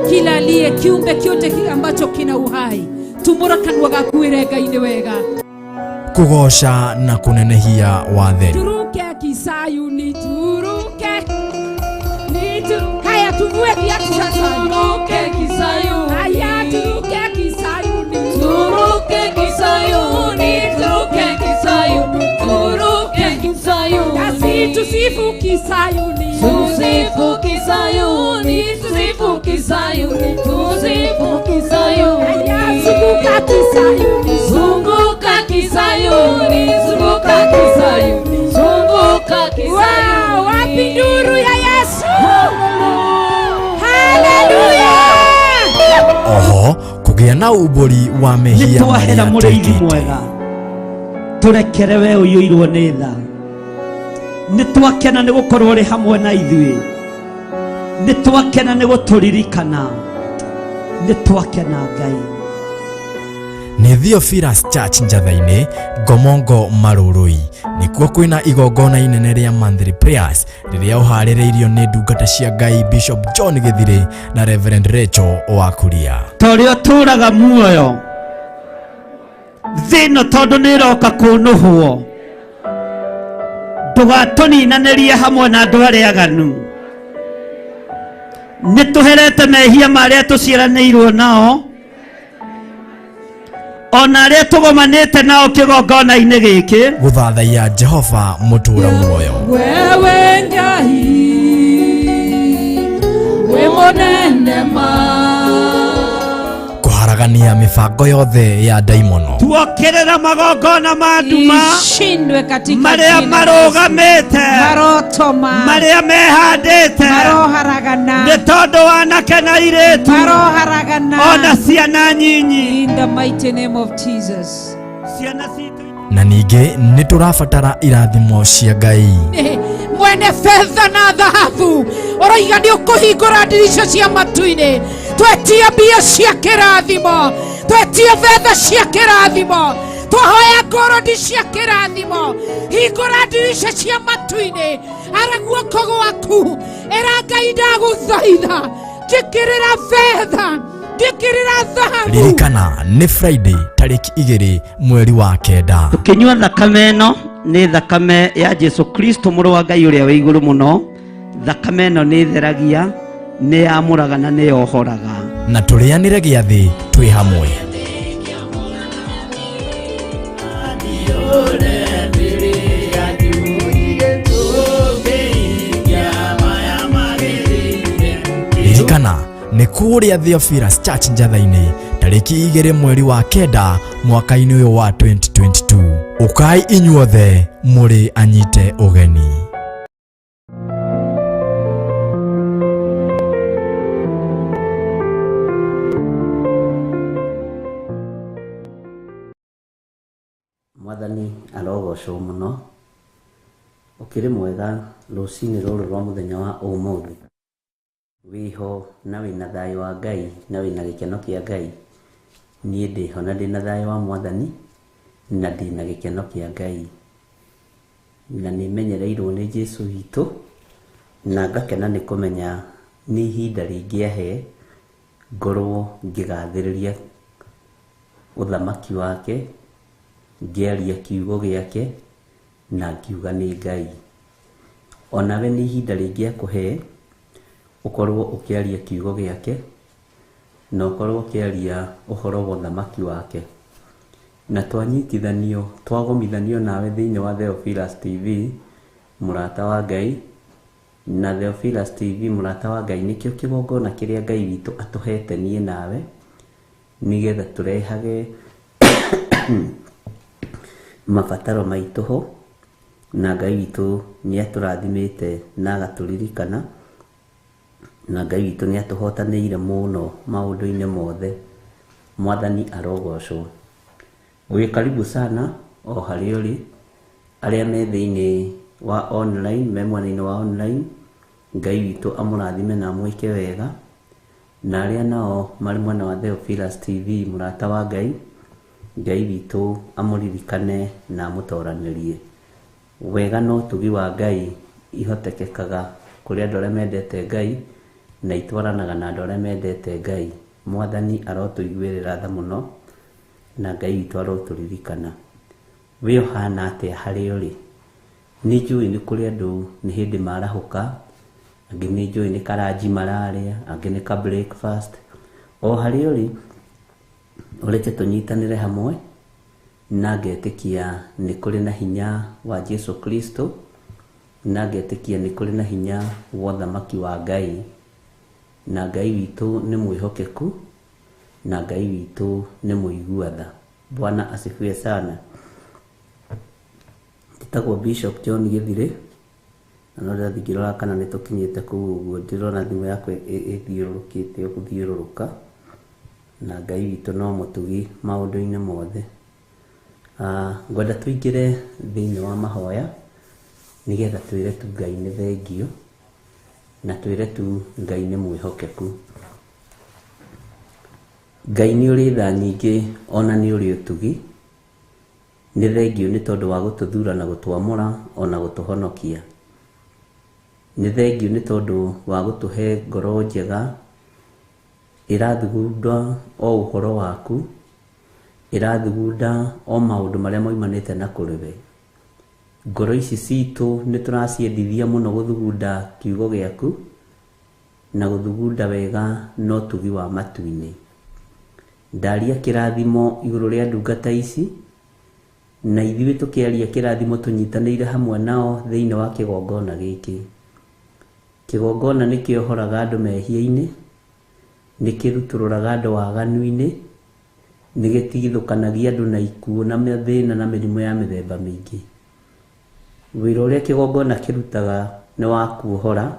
Kila aliye kiumbe kyote ambacho kina uhai, tumbũra kanua gaku Ngai-inĩ wega, kugoca na kunenehia watheri. Turuke Kisayuni, turuke. Haya tuvue viatu sasa. Turuke Kisayuni. Haya turuke Kisayuni. Turuke Kisayuni. Turuke Kisayuni. Turuke Kisayuni. Kasi tusifu Kisayuni. Tusifu Kisayuni. Tusifu Kisayuni. Tusifu Kisayuni. Haya zunguka Kisayuni. Zunguka Kisayuni. Zunguka Kisayuni. Zunguka Kisayuni. Wow, wapi nuru ya Yesu? Haleluya! Oho, kũgĩa na ũmbũri wa mehia nĩtwahera mũrĩithi mwega, tũrekere we ũiyũirwo nĩ tha. Nĩtwakena nĩ gũkorwo ũrĩ hamwe na ithuĩ, nĩtwakena nĩ gũtũririkana, nĩtwakena Ngai. Nĩ Theophilus Church Njatha-inĩ, Ngomongo Marũrũi, nĩkuo kwĩna igongona inene rĩa monthly prayers rĩrĩa ũharĩrĩirio nĩ ndungata cia Ngai Bishop John Gĩthirĩ na Reverend Rachel Wakuria. Torĩa ũtũraga muoyo thĩno tondũ nĩ ĩroka kũnũhwo, ndũgatũninanĩrie hamwe na andũ arĩa aganu. Nĩtũherete mehia marĩa tũciaranĩirwo nao, ona arĩa tũgomanĩte nao kĩgongona-inĩ gĩkĩ, gũthathaiya Jehova mũtũũra muoyo. Wewe Ngai we mũnene ma, kũharagania mĩbango yothe ya ndaimono. tuokĩrĩra magongona ma nduma ishindwe katika marĩa marũgamĩte, marotoma, marĩa mehandĩte, maroharagana, nĩ tondũ wanake na airĩtu, maroharagana, ona ciana nyinyi. in the mighty name of Jesus. Ciana citũ Na ningĩ nĩ tũrabatara irathimo cia Ngai. Mwene fedha na dhahabu, ũroiga nĩ ũkũhingũra ndirisha cia matu-inĩ, twetia mbia cia kĩrathimo, twetia fedha cia kĩrathimo, twahoya ngorodi cia kĩrathimo, hingũra ndirisha cia matu-inĩ, ara guoko gwaku, era Ngai ndagũthaitha, njĩkĩrĩra fedha, njĩkĩrĩra dhahabu. Ririkana nĩ Friday tarĩki 2 mweri wa 9. Tukinyua thakame ĩno nĩ thakame ya Jesu Kristo mũrũ wa Ngai ũrĩa wĩ igũrũ mũno. Thakame ĩno nĩ theragia, nĩ yamũraga na nĩ yohoraga. na tũrĩanĩre gĩathĩ twĩ hamwe. Ririkana nĩ kũrĩa Theophilus Church Njatha-inĩ tarĩki 2 mweri wa kenda mwaka-inĩ ũyũ wa 2022. Ũkai inyuothe mũrĩ anyite ũgeni. Mwathani arogocwo mũno. Ũkĩrĩ mwega rũcinĩ rũrũ rwa mũthenya wa ũmũthĩ. Wĩho na wĩna thayũ wa Ngai na wĩna gĩkeno kĩa Ngai. Niĩ ndĩho na ndĩna thayũ wa Mwathani na ndĩna gĩkeno kĩa Ngai. Na nĩmenyereirwo nĩ Jesũ witũ na ngakena nĩ kũmenya nĩ ihinda rĩngĩ ahe ngorwo ngĩgathĩrĩria ũthamaki wake, ngĩaria kiugo gĩake na ngiuga nĩ Ngai. Onawe nĩ ihinda rĩngĩ akũhe ũkorwo ũkĩaria kiugo gĩake na ũkorwo ũkĩaria ũhoro wa ũthamaki wake. Na twagomithanio nawe thĩinĩ wa Theophilus TV mũrata wa Ngai. Na Theophilus TV mũrata wa Ngai nĩkĩo kĩgongona kĩrĩa Ngai witũ atũhete niĩ nawe nĩgetha tũrehage mabataro maitũ ho, na Ngai witũ nĩ atũrathimĩte na agatũririkana, na Ngai witũ nĩ atũhotanĩire mũno maũndũ-inĩ mothe. Mwathani arogocwo. Wĩ karibu sana o harĩa ũrĩ, arĩa me thĩinĩ wa online, me mwena-inĩ wa online, Ngai witũ amũrathime na amwĩke wega. Na arĩa nao marĩ mwena wa Theophilus TV mũrata wa Ngai, Ngai witũ amũririkane na amũtoranĩrie. Wega no ũtugi wa Ngai ihotekekaga kũrĩ andũ arĩa mendete Ngai na itwaranaga na andũ arĩa mendete Ngai. Mwathani arotũiguĩrĩra tha mũno na Ngai witũ arotũririkana. Wĩ ũhana atĩa harĩa ũrĩ? Nĩ njũĩ nĩ kũrĩ andũ nĩ hĩndĩ marahũka, angĩ nĩ njũĩ nĩ karanji mararĩa, angĩ nĩ ka breakfast. O harĩa ũrĩ ũreke tũnyitanĩre hamwe na ngetĩkia nĩ kũrĩ na hinya wa Jesũ Kristo, na ngetĩkia nĩ kũrĩ na hinya wa ũthamaki wa Ngai. Na Ngai witũ nĩ mwĩhokeku na Ngai witũ nĩ mũigua tha. Bwana asifiwe sana. Ndĩtagwo Bishop John Gĩthirĩ na no ndĩrathiĩ ngĩrora kana nĩ tũkinyĩte kũu ũguo. Ndĩrona thimũ yakwa ĩthiũrũrũkĩte gũthiũrũrũka, na Ngai witũ no mũtugi maũndũ-inĩ mothe. Ngwenda tũingĩre thĩinĩ wa mahoya nĩgetha twĩre tu Ngai nĩ thengio na twĩre tu Ngai nĩ mwĩhokeku. Ngai nĩ ũrĩ tha nyingĩ ona nĩ ũrĩ ũtugi. Nĩ thengio nĩ tondũ wa gũtũthura na gũtwamũra ona gũtũhonokia. Nĩ thengio nĩ tondũ wa gũtũhe ngoro njega ĩrathugunda o ũhoro waku, ĩrathugunda o maũndũ marĩa moimanĩte na kũrĩwe. Ngoro ici citũ nĩ tũraciendithia mũno gũthugunda kiugo gĩaku na gũthugunda wega no tugi wa matu-inĩ. Ndaria kĩrathimo igũrũ rĩa ndungata ici, na ithuĩ tũkĩaria kĩrathimo tũnyitanĩire hamwe nao thĩinĩ wa kĩgongona gĩkĩ. Kĩgongona nĩ kĩohoraga andũ mehia-inĩ, nĩ kĩrutũrũraga andũ waganu-inĩ, nĩ gĩtigithũkanagia andũ na ikuũ na mathĩna na mĩrimũ ya mĩthemba mĩingĩ. Wĩra ũrĩa kĩgongona kĩrutaga nĩ wa kuohora,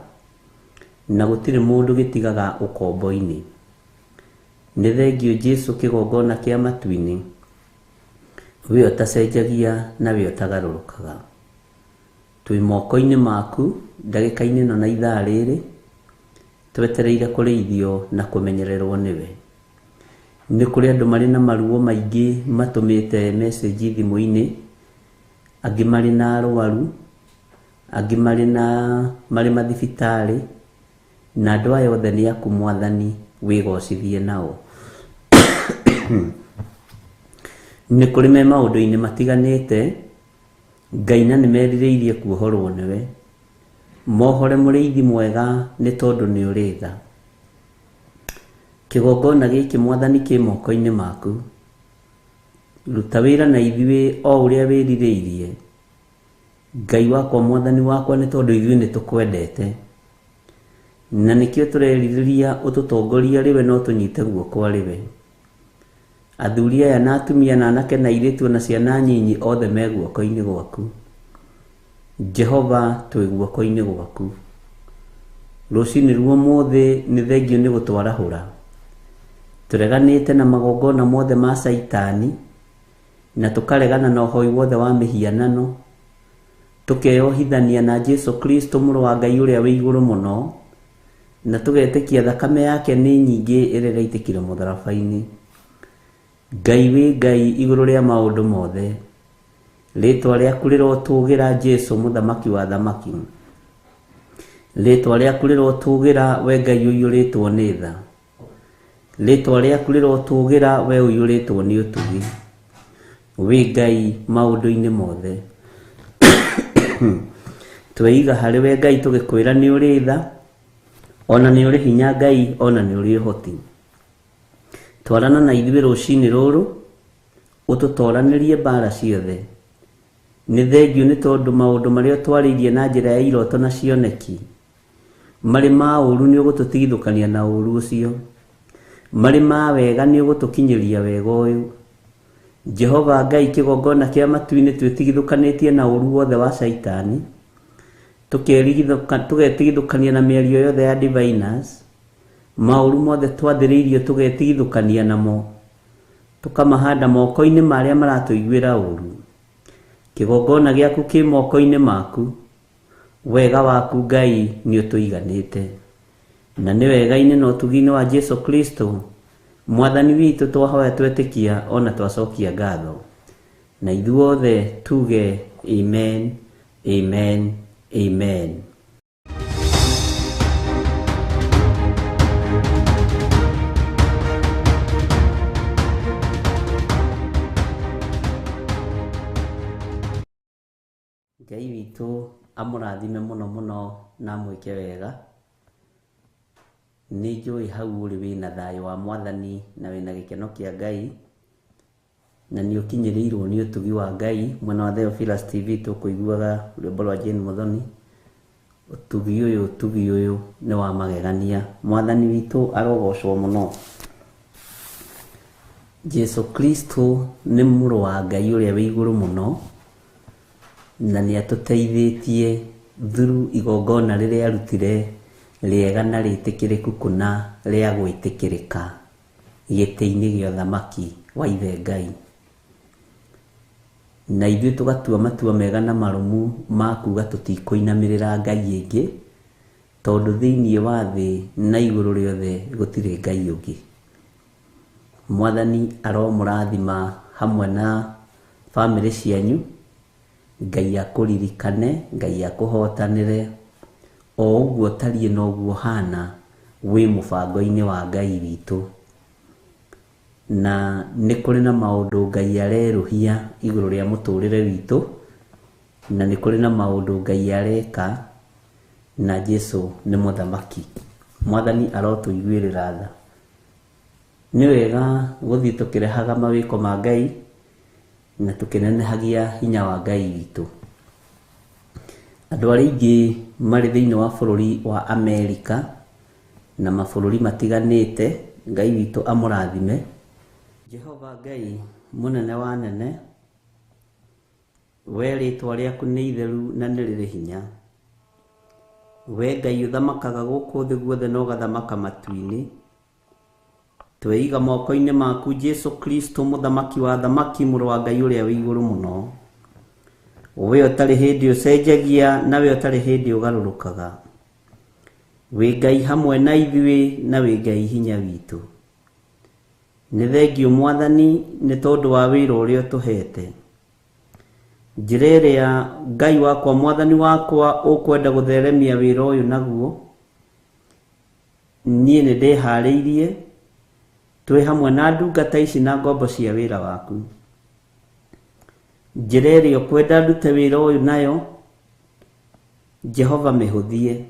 na gũtirĩ mũndũ gĩtigaga ũkombo-inĩ. Nĩ thengio Jesũ kĩgongona kĩa matu-inĩ, we ũtacenjagia na we ũtagarũrũkaga. Twĩ moko-inĩ maku ndagĩka-inĩ ĩno na ithaa rĩrĩ, twetereire kũrĩithio na kũmenyererwo nĩwe. Nĩ kũrĩ andũ marĩ na maruo maingĩ matũmĩte message thimũ-inĩ, angĩ marĩ na arwaru, angĩ marĩ mathibitarĩ, na andũ aya othe nĩ aku Mwathani wĩgocithie nao. Nĩ kũrĩ me maũndũ-inĩ matiganĩte, Ngai na nĩ merirĩirie kuohorwo nĩwe. Mohore mũrĩithi mwega nĩ tondũ nĩ ũrĩ tha. kigongona giki Mwathani ki moko-inĩ maku. Ruta wĩra na ithuĩ o ũrĩa wĩrirĩirie. Ngai wakwa Mwathani wakwa, nĩ tondũ ithuĩ nĩ tũkwendete na nĩkĩo tũrerirĩria ũtũtongoria rĩwe no tũnyite guoko rĩwe. Athuri aya na atumia na anake na airĩtu na ciana nyinyi othe me guoko-inĩ gwaku. Jehova, twĩ guoko-inĩ gwaku. Rũcinĩ ruomũthĩ nĩ thengio nĩ gũtwarahũra. Tũreganĩte na magongona mothe ma Saitani na tũkaregana na ũhoi wothe wa mĩhianano, tũkeyohithania na Jesu Kristo mũrũ wa Ngai ũrĩa wĩ igũrũ mũno, na tũgetĩkia thakame yake nĩ nyingĩ ĩrĩa ĩraitĩkire mũtharaba-inĩ. Ngai wĩ Ngai igũrũ rĩa maũndũ mothe. Rĩtwa rĩaku rĩrotũgĩra Jesu mũthamaki wa thamaki. Rĩtwa rĩaku rĩrotũgĩra we Ngai ũiyũrĩtwo nĩ tha. Rĩtwa rĩaku rĩrotũgĩra we ũiyũrĩtwo nĩ ũtugi. Wĩ Ngai maũndũ-inĩ mothe. Tweiga harĩ we Ngai tũgĩkwĩra nĩ ũrĩ tha, ona nĩ ũrĩ hinya Ngai, ona nĩ ũrĩ ũhoti. Twarana na ithuĩ rũcinĩ rũrũ, ũtũtoranĩrie mbara ciothe. Nĩ thengio nĩ tondũ maũndũ marĩa twarĩirie na njĩra ya iroto na cioneki marĩ ma ũru nĩ ũgũtũtigithũkania na ũru ũcio. Marĩ ma wega nĩ ũgũtũkinyĩria wega ũyũ. Jehova Ngai, kĩgongona kĩa matu-inĩ twĩtigithũkanĩtie na ũru wothe wa Saitani, tũgetigithũkania na mĩario yothe ya diviners. Maũru mothe twathĩrĩirio tũgetigithũkania namo, tũkamahanda moko-inĩ marĩa maratũiguĩra ũru. Kĩgongona gĩaku kĩ moko-inĩ maku. Wega waku Ngai nĩ ũtũiganĩte, na nĩ wega-inĩ na ũtugi-inĩ wa Jesu Kristo Mwathani witũ twahoya twetĩkia ona twacokia ngatho. Na ithuothe tuge amen, amen, amen. Ngai witũ amũrathime mũno mũno na mwĩke wega. Nĩ njũĩ hau ũrĩ wĩna thayũ wa Mwathani na wĩna gĩkeno kĩa Ngai, na nĩ ũkinyĩrĩirwo nĩ ũtugi wa Ngai. Mwena wa Theophilus TV tũkũiguaga rwĩmbo rwa Jane Muthoni. Ũtugi ũyũ nĩ wa magegania. Mwathani witũ arogocwo mũno. Jesu Kristo nĩ mũrũ wa Ngai ũrĩa wĩ igũrũ mũno, na nĩ atũteithĩtie through igongona rĩrĩa arutire rĩega na rĩtĩkĩrĩku kũna rĩa gwĩtĩkĩrĩka gĩtĩ-inĩ gĩa ũthamaki wa ithe Ngai. Na ithuĩ tũgatua matua mega na marũmu ma kuga tũtikũinamĩrĩra Ngai ĩngĩ, tondũ thĩinĩ wa thĩ na igũrũ rĩothe gũtirĩ Ngai ũngĩ. Mwathani aromũrathima hamwe na bamĩrĩ cianyu. Ngai akũririkane, Ngai akũhotanĩre. O ũguo tariĩ na ũguo hana wĩ mũbango-inĩ wa Ngai witũ. Na nĩ kũrĩ na maũndũ Ngai arerũhia igũrũ rĩa mũtũrĩre witũ, na nĩ kũrĩ na maũndũ Ngai areka, na Jesu nĩ mũthamaki. Mwathani arotũiguĩrĩra tha. Nĩ wega gũthiĩ tũkĩrehaga mawĩko ma Ngai na tũkĩnenehagia hinya wa Ngai witũ. Andũ arĩa aingĩ marĩ thĩinĩ wa bũrũri wa Amerika na mabũrũri matiganĩte, Ngai witũ amũrathime. Jehova Ngai mũnene wa nene, we rĩtwa rĩaku nĩ itheru na nĩ rĩrĩ hinya. We Ngai ũthamakaga gũkũ thĩ guothe na ũgathamaka matu-inĩ. Tweiga moko-inĩ maku Jesu Kristo mũthamaki wa thamaki, mũrũ wa Ngai ũrĩa wĩ igũrũ mũno. We ũtarĩ hĩndĩ ũcenjagia, na we ũtarĩ hĩndĩ ũgarũrũkaga. Wĩ Ngai hamwe na ithuĩ, na wĩ Ngai hinya witũ. Nĩ thengio Mwathani nĩ tondũ wa wĩra ũrĩa ũtũhete. Njĩra ĩrĩa Ngai wakwa Mwathani wakwa ũkwenda gũtheremia wĩra ũyũ naguo, niĩ nĩ ndĩharĩirie twĩ hamwe na ndungata ici na ngombo cia wĩra waku. Njĩra ĩrĩa ũkwenda ndute wĩra ũyũ nayo, Jehova mĩhũthie.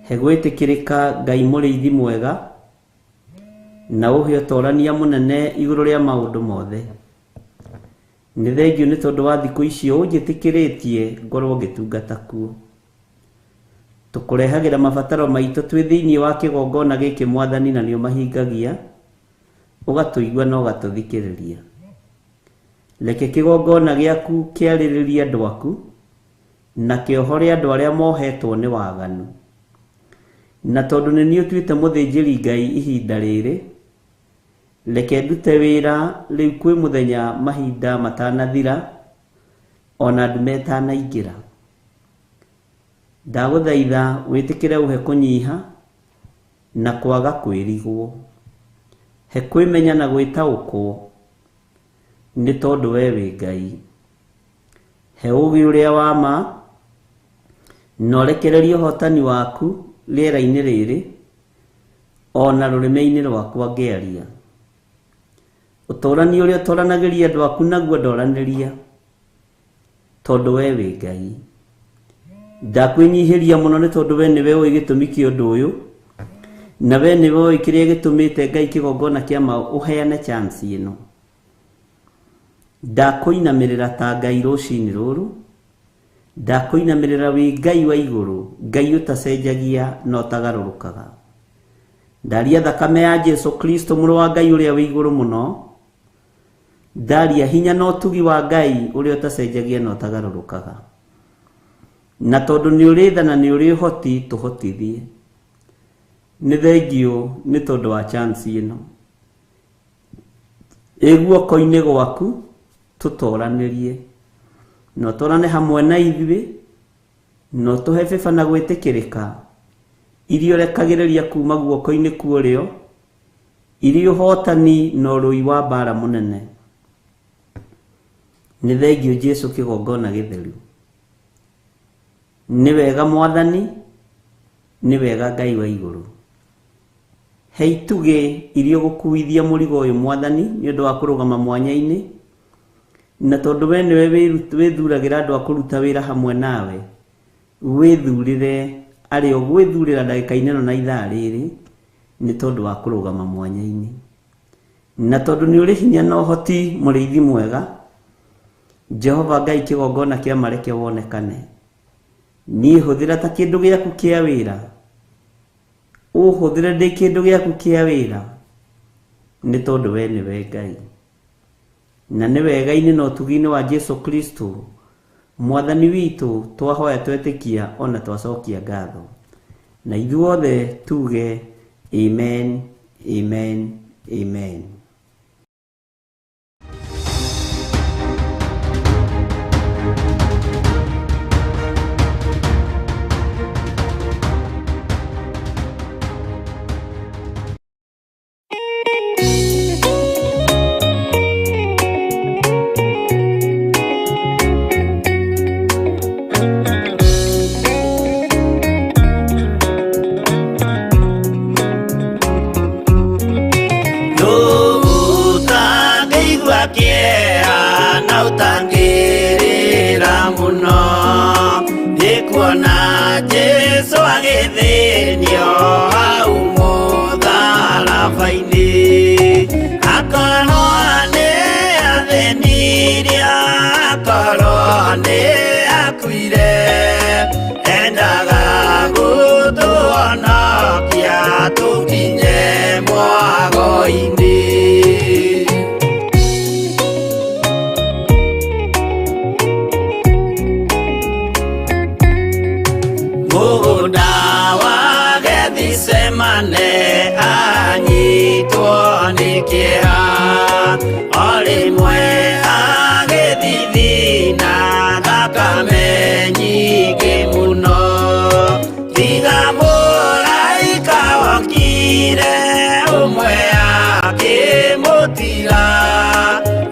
He gwĩtĩkĩrĩka Ngai mũrĩithi mwega, na uhe utorania munene iguru ria maundu mothe. Ni thengio ni tondu wa thiku icio unjitikiretie ngorwo ngitungata kuo. Tukurehagira mabataro maitu twi thiini wa kigongona giki Mwathani, na nio mahingagia, ugatuigua na ugatuthikiriria. Leke kigongona giaku kiariririe andu aku, na kiohore andu aria mohetwo ni waganu. Na tondu ni ni utuite muthinjiri Ngai ihinda riri, leke ndute wira riu kwi muthenya mahinda matanathira, ona ndume itanaingira. Ndaguthaitha witikire uhe kunyiha na kwaga kwirigwo. He kwimenya na gwitaukwo ni tondu we wi Ngai. He ugi uria wa ma, na urekererie uhotani waku riera-ini riri, ona rurimi-ini rwakwa ngiaria. Utorani uria utoranagiria andu aku naguo ndoraniria, tondu we wi Ngai. Ndakwinyihiria muno ni tondu we niwe ui gitumi kia undu uyu, na we niwe ui kiria gitumite Ngai kigongona kia mau uheane chance ino. Ndakuinamirira ta Ngai rucini ruru, ndakuinamirira wi Ngai wa iguru, Ngai utacenjagia na utagarurukaga. Ndaria thakame ya Jesu Kristo muru wa Ngai uria wi iguru muno, ndaria hinya na utugi wa Ngai uria utacenjagia na utagarurukaga. Na tondu ni uri tha na ni uri hoti, tuhotithie. Ni thengio ni tondu wa chance ino. Guoko-ini gwaku tutoranirie, no torane hamwe na ithuĩ, no tuhe beba na gwitikirika, irio rekagiriria kuma guoko-ini kuorio, irio hotani no rui wa bara munene. Ni thengio Jesu kigongona githeru. Ni wega Mwathani, ni wega Ngai wa iguru. He ituge irio gukuithia murigo uyu Mwathani ni undu wa kurugama mwanya-ini, na tondu we niwe withuragira andu a kuruta wira hamwe nawe, withurire ario gwithurira ndagika-ini no na ithaa riri, ni tondu wa kurugama mwanya-ini. Na tondu ni uri hinya na uhoti muriithi mwega, Jehova Ngai kigongona kia mareke wonekane. Ni huthira ta kindu giaku kia wira, uhuthire ndi kindu giaku kia wira, ni tondu we niwe Ngai. Na ni wega-ini na utugi-ini wa Jesu Kristo Mwathani witu twahoya twetikia ona twacokia ngatho. Na ithuothe tuge amen, amen, amen. Utangirira muno ndikuona Jesu agithinio hau mutharabai-ini, akorwo ni athĩnirie, akorwo ni akuire, endaga gũtũhonokia tũkinye mwago-ini. Semane anyitwo ni kĩeha, o rĩmwe agĩthithina thakame nyingĩ mũno, tiga mũraika wokire ũmwe akĩmũtira,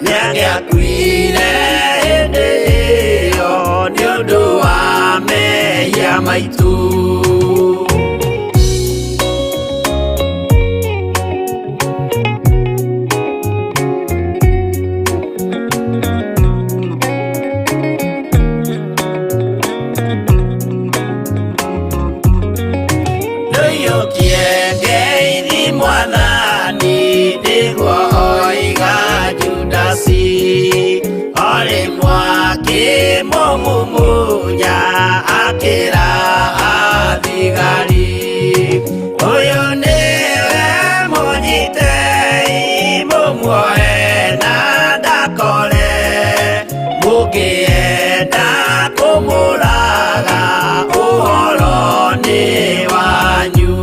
nĩangĩakuire hĩndĩ ĩyo nĩ ũndũ wa mehia maitũ. Mwathani munya akira athigari uyu niwe munyitei mumuoe na ndakore mukienda kumuraga uhoro ni wanyu.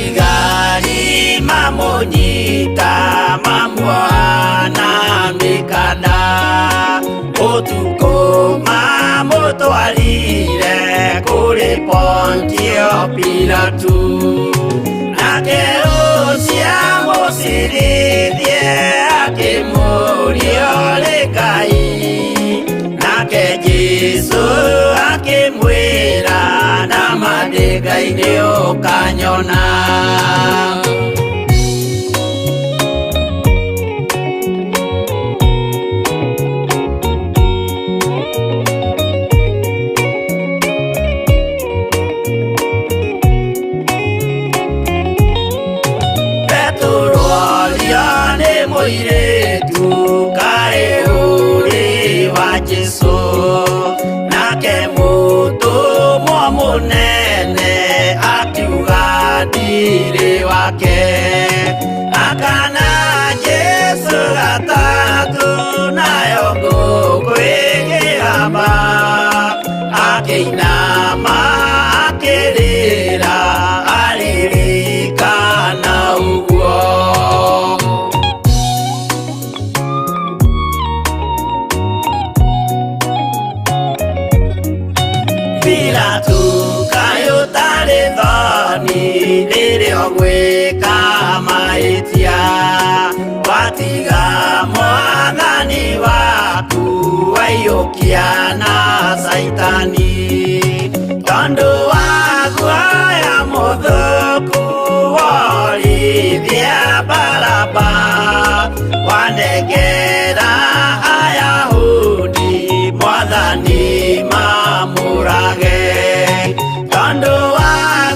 Athigari mamunyita mamuana mikanda utuko mamutwarire kuri Pontio Pilatu nake ucia musirithie akimuria ri Ngai nake Jesu akimwira na mandingai-ini ukanyona. Muiretu kae uri wa Jesu nake mutumwa munene akiuga ndiri wake akana Jesu gatatu nayo ngũkwĩgĩrama akĩinama akĩrĩra aririkana ũguo. Pilatu kayo tari thoni rĩrĩa ũgwĩka mahĩtia watiga mwathani waku waiyũkia na Saitani tondũ wa guoya mũthũku worithia Baraba wanengera Ayahudi mwathani mamurage tondũ wa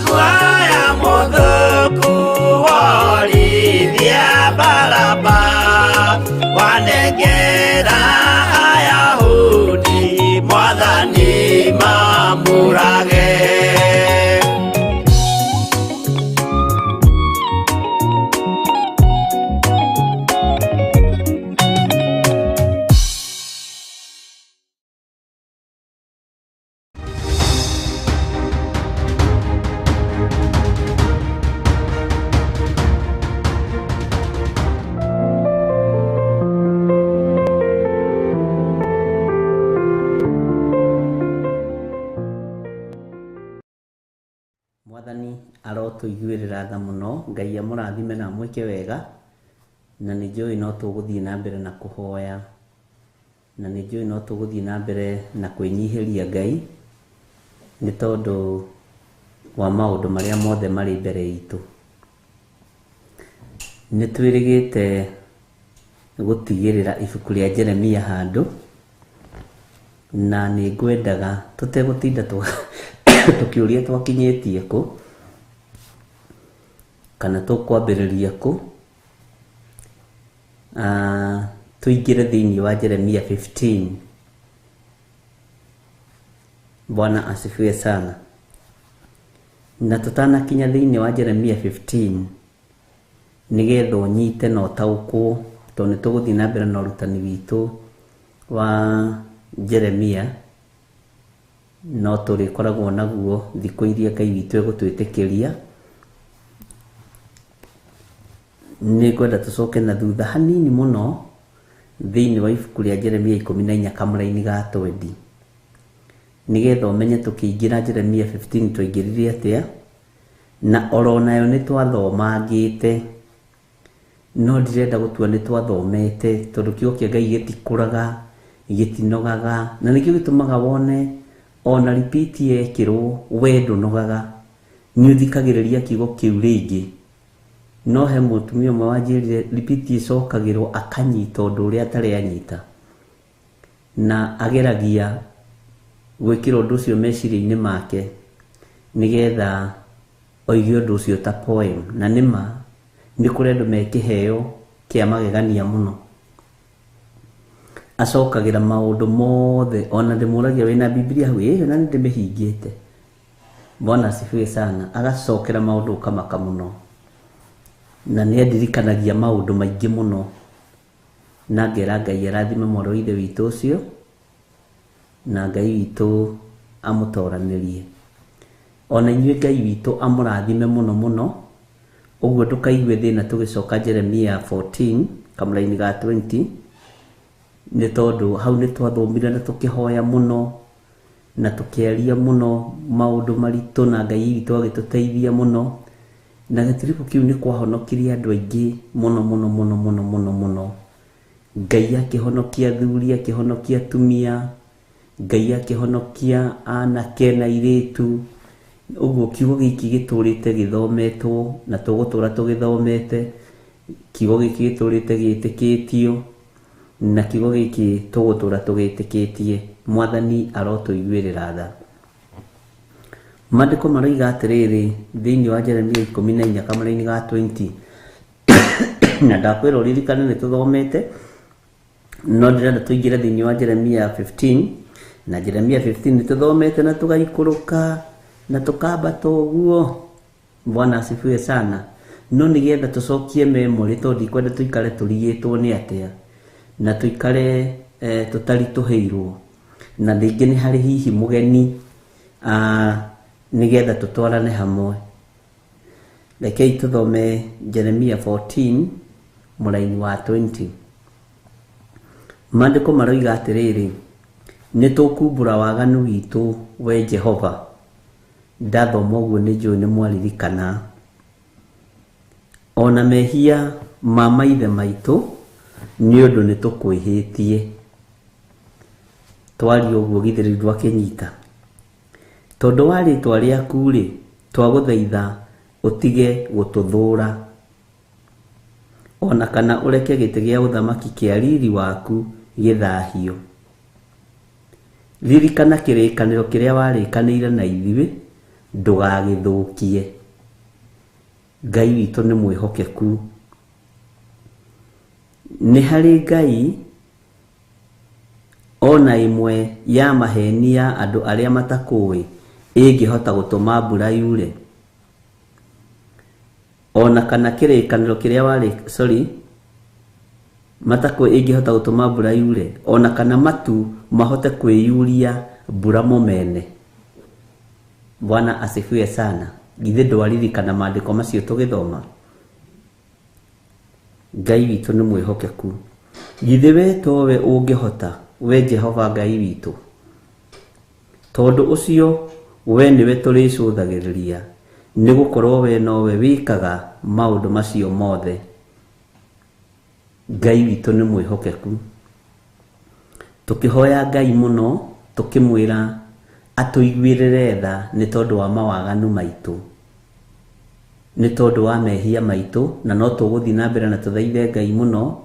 guoya mũthũku worithia Baraba wanengera Ayahudi mwathani mamurage. Mwathani arotũiguĩrĩra tha mũno, Ngai amũrathime na mwĩke wega, na nĩ njũĩ no tũgũthiĩ na mbere na kũhoya, na nĩ njũĩ no tũgũthiĩ na mbere na kwĩnyihĩria Ngai nĩ tondũ wa maũndũ marĩa mothe marĩ mbere itũ. Nĩ twĩrĩgĩte gũtigĩrĩra ibuku rĩa Jeremia handũ, na nĩ ngwendaga tũtegũtinda tukĩũria twakinyĩtie kũ kana tũkwambĩrĩria kũ, tũingĩre thĩinĩ wa Jeremia 15. Bwana asifiwe sana. Na tũtanakinya thĩinĩ wa Jeremia 15 nĩgetha ũnyite na ũtaũkwo, tondũ nĩ tũgũthiĩ na mbere na ũrutani witũ wa Jeremia, no tũrĩkoragwo naguo thikũ iria Ngai witũ egũtwĩtĩkĩria. Nĩ ngwenda tũcoke na thutha hanini mũno thĩinĩ wa ibuku rĩa Jeremia 14 kamũra-inĩ ga 20, nĩgetha ũmenye tũkĩingĩra Jeremia 15 twaingĩrire atĩa, na oro nayo nĩ twathomangĩte, no ndirenda gũtua nĩ twathomete, tondũ kiugo kĩa Ngai gĩtikũraga gĩtinogaga, na nĩkĩo gĩtũmaga wone ona repeat yekĩrwo we ndũnogaga, nĩ ũthikagĩrĩria kiugo kĩu rĩngĩ. No he mũtumia ũmwe wanjĩrire repeat ĩcokagĩrwo akanyita ũndũ ũrĩa atarĩ anyita, na ageragia gwĩkĩra ũndũ ũcio meciria-inĩ make nĩgetha oigire ũndũ ũcio ta poem, na nĩma nĩ kũrĩ andũ me kĩheo kĩa magegania mũno. Acokagĩra maũndũ mothe, ona ndĩmũragia wĩna Biblia hau, na nĩ ndĩmĩhingĩte. Bwana asifiwe sana. Agacokera maũndũ ũkamaka mũno, na nĩ andirikanagia maũndũ maingĩ mũno, na ngera Ngai arathime mwarĩ wa ithe witũ ũcio, na Ngai witũ amũtoranĩrie. Ona inyuĩ Ngai witũ amũrathime mũno mũno. Ũguo ndũkaigue thĩna tũgĩcoka Jeremia 14 kamũraini ga 20, nĩ tondũ hau nĩ twathomire na tũkĩhoya mũno na tũkĩaria mũno maũndũ maritũ, na Ngai witũ agĩtũteithia mũno, na gĩtiribũ kĩu nĩ kwahonokirie andũ aingĩ mũno mũno mũno mũno mũno mũno. Ngai akĩhonokia athuri, akĩhonokia atumia, Ngai akĩhonokia anake na airĩtu. Ũguo kiugo gĩkĩ gĩtũrĩte gĩthometwo na tũgũtũra tũgĩthomete, kiugo gĩkĩ gĩtũrĩte gĩtĩkĩtio, na kiugo gĩkĩ tũgũtũra tũgĩtĩkĩtie. Mwathani arotũiguĩrĩra tha. Maandĩko maroiga atĩrĩrĩ thĩinĩ wa Jeremia 14 kamũraini ga 20, na ndakwĩra ũririkane nĩ tũthomete, no ndĩrenda tũingĩre thĩinĩ wa Jeremia 15, na Jeremia 15 nĩ tũthomete na tũgaikũrũka na tũkambata ũguo. Bwana asifiwe sana. No nĩgetha tũcokie memory, tondũ ndikwenda tũikare tũrigĩtwo nĩ atĩa, na tũikare tũtaritũhĩirwo, na rĩngĩ nĩ harĩ hihi mũgeni, nĩgetha tũtwarane hamwe. Rekei tũthome Jeremia 14 mũraini wa 20. Maandĩko maroiga atĩrĩrĩ, nĩ tũkumbũra waganu witũ we Jehova. Ndathoma ũguo nĩ njũĩ nĩ mwaririkana. Ona mehia ma maithe maitũ nĩ ũndũ nĩ tũkwĩhĩtie. Twaria ũguo githĩrĩ ndwakĩnyita. Tondũ wa rĩĩtwa rĩaku-rĩ, twagũthaitha ũtige gũtũthũũra, ona kana ũreke gĩtĩ gĩa ũthamaki kĩa riri waku gĩthahio. Ririkana kĩrĩkanĩro kĩrĩa warĩkanĩire na ithuĩ, ndũgagĩthũkie. Ngai witũ nĩ mwĩhokeku. Nĩ harĩ Ngai ona imwe ya maheni ya andũ arĩa matakũĩ ĩngĩhota gũtũma mbura yure, ona kana kĩrĩkanĩro kĩrĩa matakũĩ ĩngĩhota gũtũma mbura yure, ona kana matu mahote kwĩyuria mbura mũmene. Bwana asifiwe sana. Githĩ ndwaririkana maandĩko macio tũgĩthoma? Ngai witũ nĩ mwĩhokeku. Githĩ we towe ũngĩhota, we Jehova Ngai witũ? Tondũ ũcio we nĩwe tũrĩcũthagĩrĩria, nĩ gũkorwo we nowe wĩkaga maũndũ macio mothe. Ngai witũ nĩ mwĩhokeku. Tũkĩhoya Ngai mũno, tũkĩmwĩra atũiguĩrĩre tha nĩ tondũ wa mawaganu maitũ, nĩ tondũ wa mehia maitũ, na no tũgũthiĩ na mbere na tũthaithe Ngai mũno,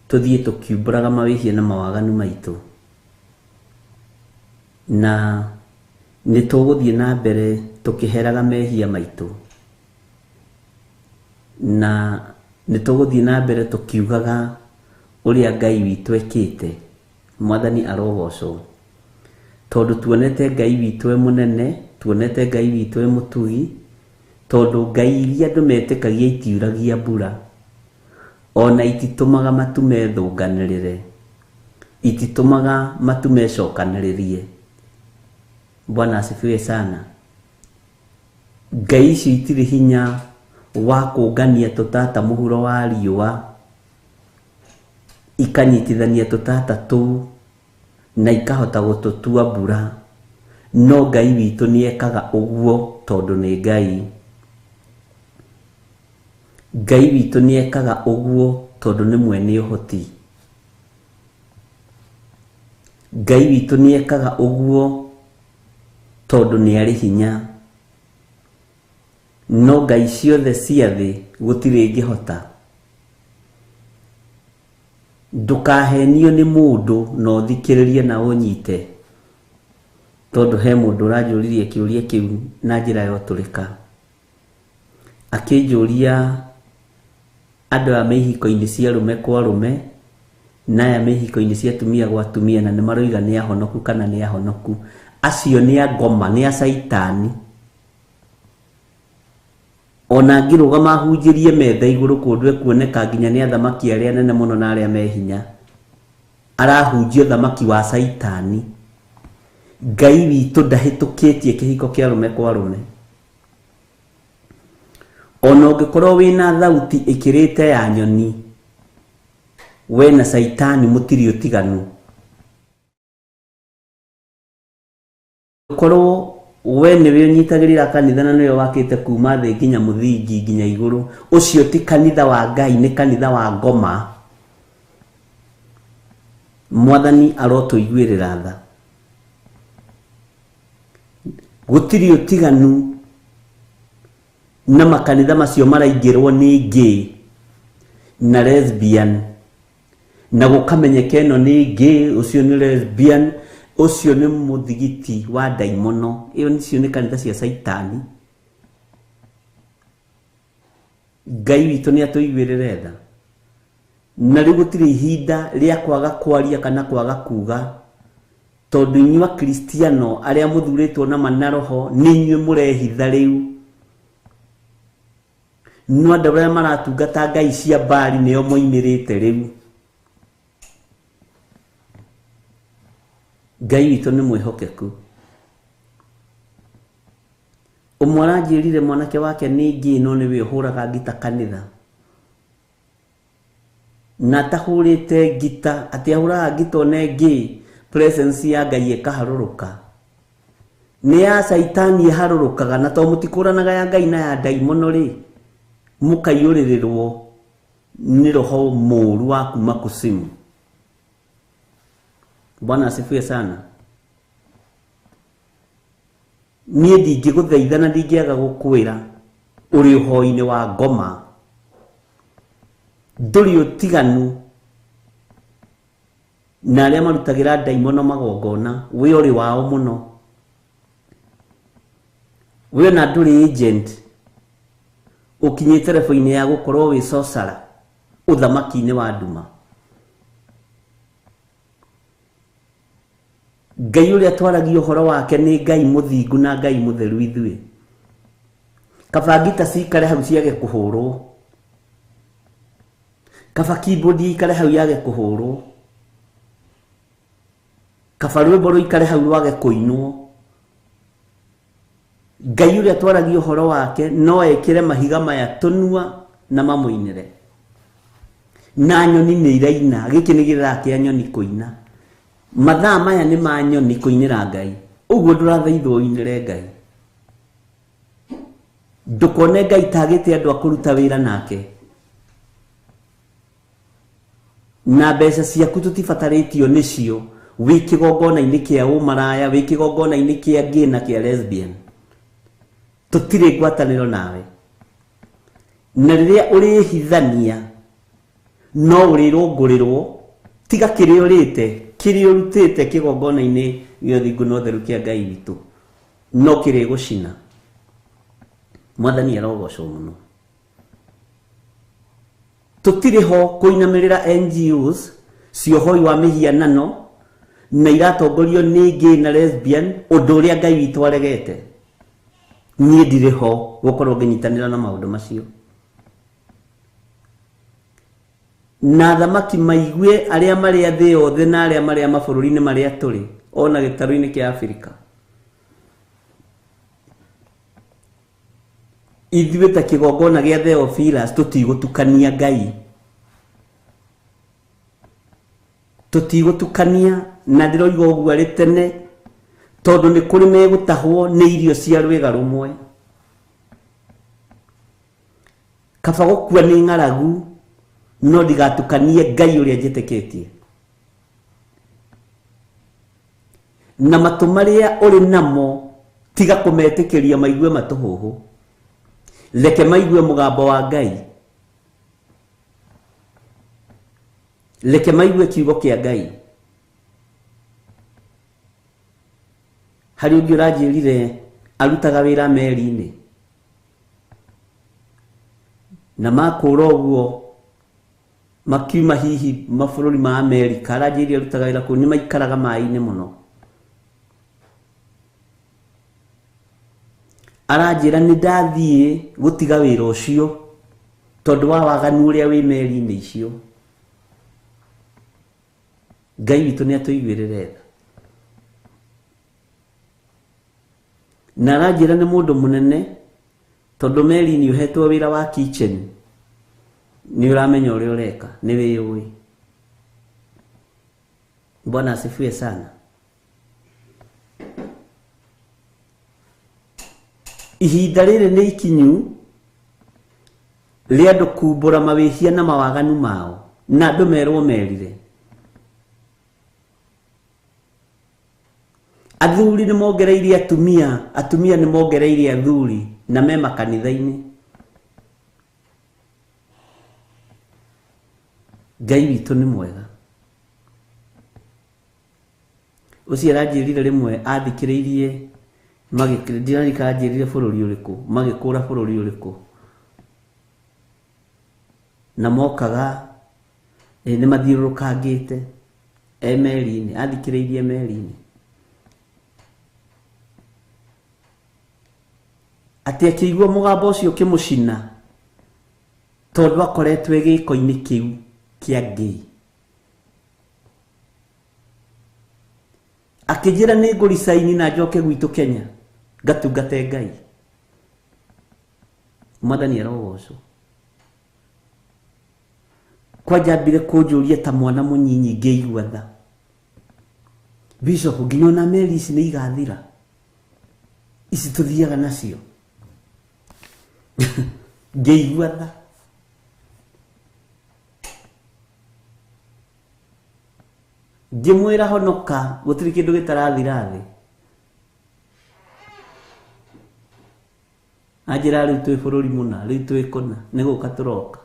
tũthiĩ tũkiumbũraga mawĩhia na mawaganu maitũ, na nĩ tũgũthiĩ na mbere tũkĩheraga mehia maitũ, na nĩ tũgũthiĩ na mbere tũkiugaga ũrĩa Ngai witũ ekĩte. Mwathani arogocwo. Tondũ tuonete Ngai witũ e mũnene, tuonete Ngai witũ e mũtugi, tondũ Ngai iria andũ metĩkagia itiuragia mbura, ona ititũmaga matu methũnganĩrĩre, ititũmaga matu mecokanĩrĩrie. Bwana asifiwe sana. Ngai ici itirĩ hinya wa kũngania tũtata mũhuro wa riũa, ikanyitithania tũtata tũu na ikahota gũtũtua mbura. No Ngai witũ nĩ ekaga ũguo tondũ nĩ Ngai. Ngai witũ nĩ ekaga ũguo tondũ nĩ mwene ũhoti. Ngai witũ nĩ ekaga ũguo tondũ nĩ arĩ hinya. No ngai ciothe cia thĩ gũtirĩ ĩngĩhota. Ndũkahenio nĩ mũndũ na ũthikĩrĩrie na ũnyite, tondũ he mũndũ ũranjũririe kĩũria kĩu na njĩra ya ũtũrĩka. akĩnjũria andũ a mĩhiko-inĩ cia rũme kwa rũme na aya mĩhiko-inĩ cia tumia gwa tumia na nĩ maroiga nĩ ahonoku kana nĩ ahonoku. Acio nĩ a ngoma, nĩ a caitani. Ona ngĩrũgama hunjĩrie metha igũrũ kũndũ ekuoneka nginya nĩ athamaki arĩa nene mũno na arĩa me hinya, arahunjia thamaki wa caitani. Ngai witũ ndahĩtũkĩtie kĩhiko kĩa rũme kwa rũme. Ona ũngĩkorwo wĩna thauti ĩkĩrĩte ya nyoni, we na caitani mũtirĩ ũtiganu. Ũkorwo we nĩwe ũnyitagĩrĩra kanitha na nĩwe wakĩte kuma thĩ nginya mũthingi nginya igũrũ, ũcio ti kanitha wa Ngai, nĩ kanitha wa ngoma. Mwathani arotũiguĩrĩra tha. Gũtirĩ ũtiganu na makanitha macio maraingĩrwo nĩ gay na lesbian, na gũkamenyeka ĩno nĩ gay, ũcio nĩ lesbian, ũcio nĩ mũthigiti wa ndaimono. Ĩyo nĩcio nĩ kanitha cia caitani. Ngai witũ nĩ atũiguĩrĩre tha. Na rĩu gũtirĩ ihinda rĩa kwaga kwaria kana kwaga kuga, tondũ inyuĩ Akristiano arĩa mũthurĩtwo na manaroho nĩ inyuĩ mũrehitha rĩu. No andũ arĩa maratungata ngai cia Baali nĩo moimĩrĩte rĩu. Ngai witũ nĩ mwĩhokeku. Ũmwe aranjĩrire mwanake wake nĩ ngĩ no nĩwe ũhũraga ngita kanitha, na tahũrĩte ngita atĩ ahũraga ngita one ngĩ, presence ya Ngai ĩkaharũrũka. Nĩ ya caitani ĩharũrũkaga, na to mũtikũranaga ya Ngai na ya ndaimono rĩ, mũkaiyũrĩrĩrwo nĩ roho mũũru wa kuma kuzimu. Bwana asifiwe sana. Niĩ ndingĩgũthaitha na ndingĩaga gũkwĩra ũrĩ ũhoi-inĩ wa ngoma. Ndũrĩ ũtiganu na arĩa marutagĩra ndaimono magongona, we ũrĩ wao mũno. We ona ndũrĩ agent ũkinyĩte level-inĩ ya gũkorwo wĩ sorcerer ũthamaki-inĩ wa nduma. Ngai ũrĩa twaragia ũhoro wake nĩ Ngai mũthingu na Ngai mũtheru ithuĩ. Kaba ngita cikare hau ciage kũhũrwo, kaba keyboard ikare hau yage kũhũrwo, kaba rwĩmbo rũikare hau rwage kũinwo. Ngai ũrĩa twaragia ũhoro wake no ekĩre mahiga maya tũnua na mamũinĩre. Na nyoni nĩ iraina, gĩkĩ nĩ gĩthaa kĩa nyoni kũina. Mathaa maya nĩ ma nyoni kũinĩra Ngai. Ũguo ndũrathaithwo ũinĩre Ngai. Ndũkone Ngai tagĩte andũ a kũruta wĩra nake. Na mbeca ciaku tũtibatarĩtio nĩcio wĩ kĩgongona-inĩ kĩa ũmaraya, wĩ kĩgongona-inĩ kĩa gay na kĩa lesbian. Tũtirĩ ngwatanĩro nawe. Na rĩrĩa ũrĩhithania no ũrĩrũngũrĩrwo, tiga kĩrĩa ũrĩte, kĩrĩa ũrutĩte kĩgongona-inĩ gĩa ũthingu na ũtheru kĩa Ngai witũ no kĩrĩ gũcina. Mwathani arogocwo mũno. Tũtirĩ ho kũinamĩrĩra NGOs ciohoi wa mĩhianano na iratongorio nĩ gay na lesbian, ũndũ ũrĩa Ngai witũ aregete. Niĩ ndirĩ ho gũkorwo ngĩnyitanĩra na maũndũ macio. Na thamaki maigue arĩa marĩ thĩ yothe na arĩa marĩ mabũrũri-inĩ marĩa tũrĩ, ona gĩtarũ-inĩ kĩa Afrika. Ithuĩ ta kĩgongona gĩa Theophilus tũtigũtukania Ngai. Tũtigũtukania, na ndĩroiga ũguo arĩ tene, tondũ nĩ kũrĩ megũtahwo nĩ irio cia rwĩga rũmwe. Kaba gũkua nĩ ng'aragu, no ndigatukanie Ngai ũrĩa njĩtĩkĩtie. Na matũ marĩa ũrĩ namo tiga kũmetĩkĩria maigue matũhũhũ. Reke maigue mũgambo wa Ngai. Reke maigue kiugo kĩa Ngai. Harĩ ũngĩ ũranjĩrire arutaga wĩra meri-inĩ. na makũra ũguo makiuma hihi mabũrũri ma Amerika arĩa iria rutaga wĩra kũu nĩ maikaraga maĩ-inĩ mũno. Aranjĩra nĩ ndathiĩ gũtiga wĩra ũcio tondũ wa waganu ũrĩa wĩ meri-inĩ icio. Ngai witũ nĩ atũiguĩrĩre tha. Na aranjĩra nĩ mũndũ mũnene tondũ meri-inĩ ũhetwo wĩra wa kitchen, nĩ ũramenya ũrĩa ũreka, nĩ wĩũĩ. Bwana asifiwe sana. Ihinda rĩrĩ nĩ ikinyu rĩa andũ kumbũra mawĩhia na mawaganu mao, na andũ merwo merire. Athuri nĩ mongereire atumia, atumia nĩ mongereire athuri, na me makanitha-inĩ. Ngai witũ nĩ mwega. Ũcio aranjĩrire rĩmwe athikĩrĩirie magĩkĩrĩria anjĩrire bũrũri ũrĩkũ, magĩkũra bũrũri ũrĩkũ. Na mokaga nĩ mathiũrũrũkangĩte meri-inĩ, athikĩrĩirie meri-inĩ. Atĩ akĩigua mũgambo ũcio ũkĩmũcina tondũ akoretwo gĩko-inĩ kĩu kĩa ngei. Akĩnjĩra nĩ ngũricaini na njoke gwitũ Kenya ngatungate Ngai. Mwathani arogocwo. Kwajambire kũnjũria ta mwana mũnyinyi ngĩigua tha. Bishop, nginya ona meri ici nĩ igathira, ici tũthiaga nacio. Ngĩigua tha. Ngĩmwĩra honoka, gũtirĩ kĩndũ gĩtarathira thĩ. Anjĩra rĩu twĩ bũrũri mũna, rĩu twĩ kũna, nĩ gũka tũroka.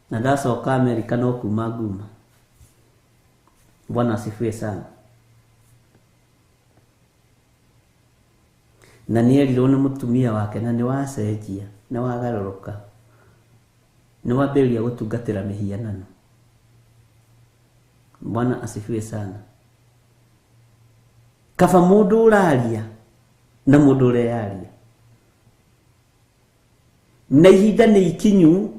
Na ndacoka Amerika no kuma nguma. Bwana asifiwe sana. Na nĩ erirwo nĩ mũtumia wake na nĩ wacenjia, nĩ wagarũrũka, nĩ wambĩrĩria gũtungatĩra mĩhianano. Bwana asifiwe sana. Kaba mũndũ ũraria na mũndũ ũreyaria. Na ihinda nĩ ikinyu,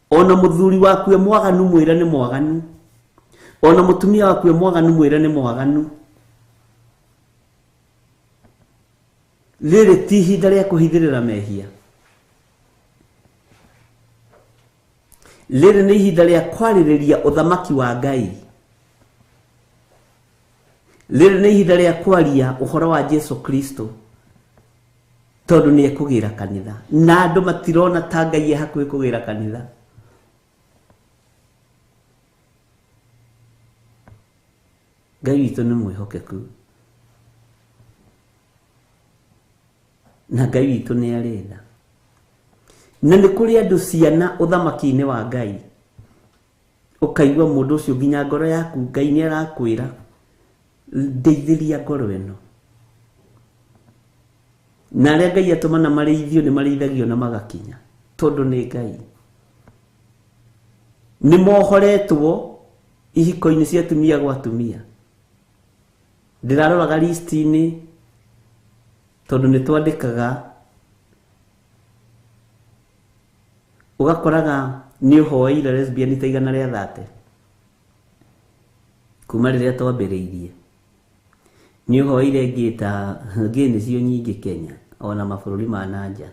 ona mũthuri waku mwaganu mwĩra nĩ mwaganu, ona mũtumia waku mwaganu mwĩra nĩ mwaganu. Rĩrĩ ti ihinda rĩa kũhithĩrĩra mehia. Rĩrĩ nĩ ihinda rĩa kwarĩrĩria ũthamaki wa Ngai. Rĩrĩ nĩ ihinda rĩa kwaria ũhoro wa Jesu Kristo, tondũ nĩ ekũgĩra kanitha, na andũ matirona ta Ngai hakuhĩ kũgĩra kanitha. Ngai witũ nĩ mwĩhokeku, na Ngai witũ nĩ arĩ tha. Na nĩ kũrĩ andũ ciana ũthamaki-inĩ wa Ngai, ũkaigua mũndũ ũcio nginya ngoro yaku Ngai nĩ arakwĩra ndeithĩria ngoro ĩno. Na arĩa Ngai atũmana marĩithio nĩ marĩithagio na magakinya, tondũ nĩ Ngai. Nĩ mohoretwo ihiko-inĩ cia atumia gwa atumia. Ndĩraroraga list-inĩ tondũ nĩ twandĩkaga, ũgakoraga nĩ ũhoeire lesbian ta 130 kuma rĩrĩa twambĩrĩirie. Nĩ ũhoeire ngĩ ta ngĩ nĩcio nyingĩ Kenya, ona mabũrũri ma nanja.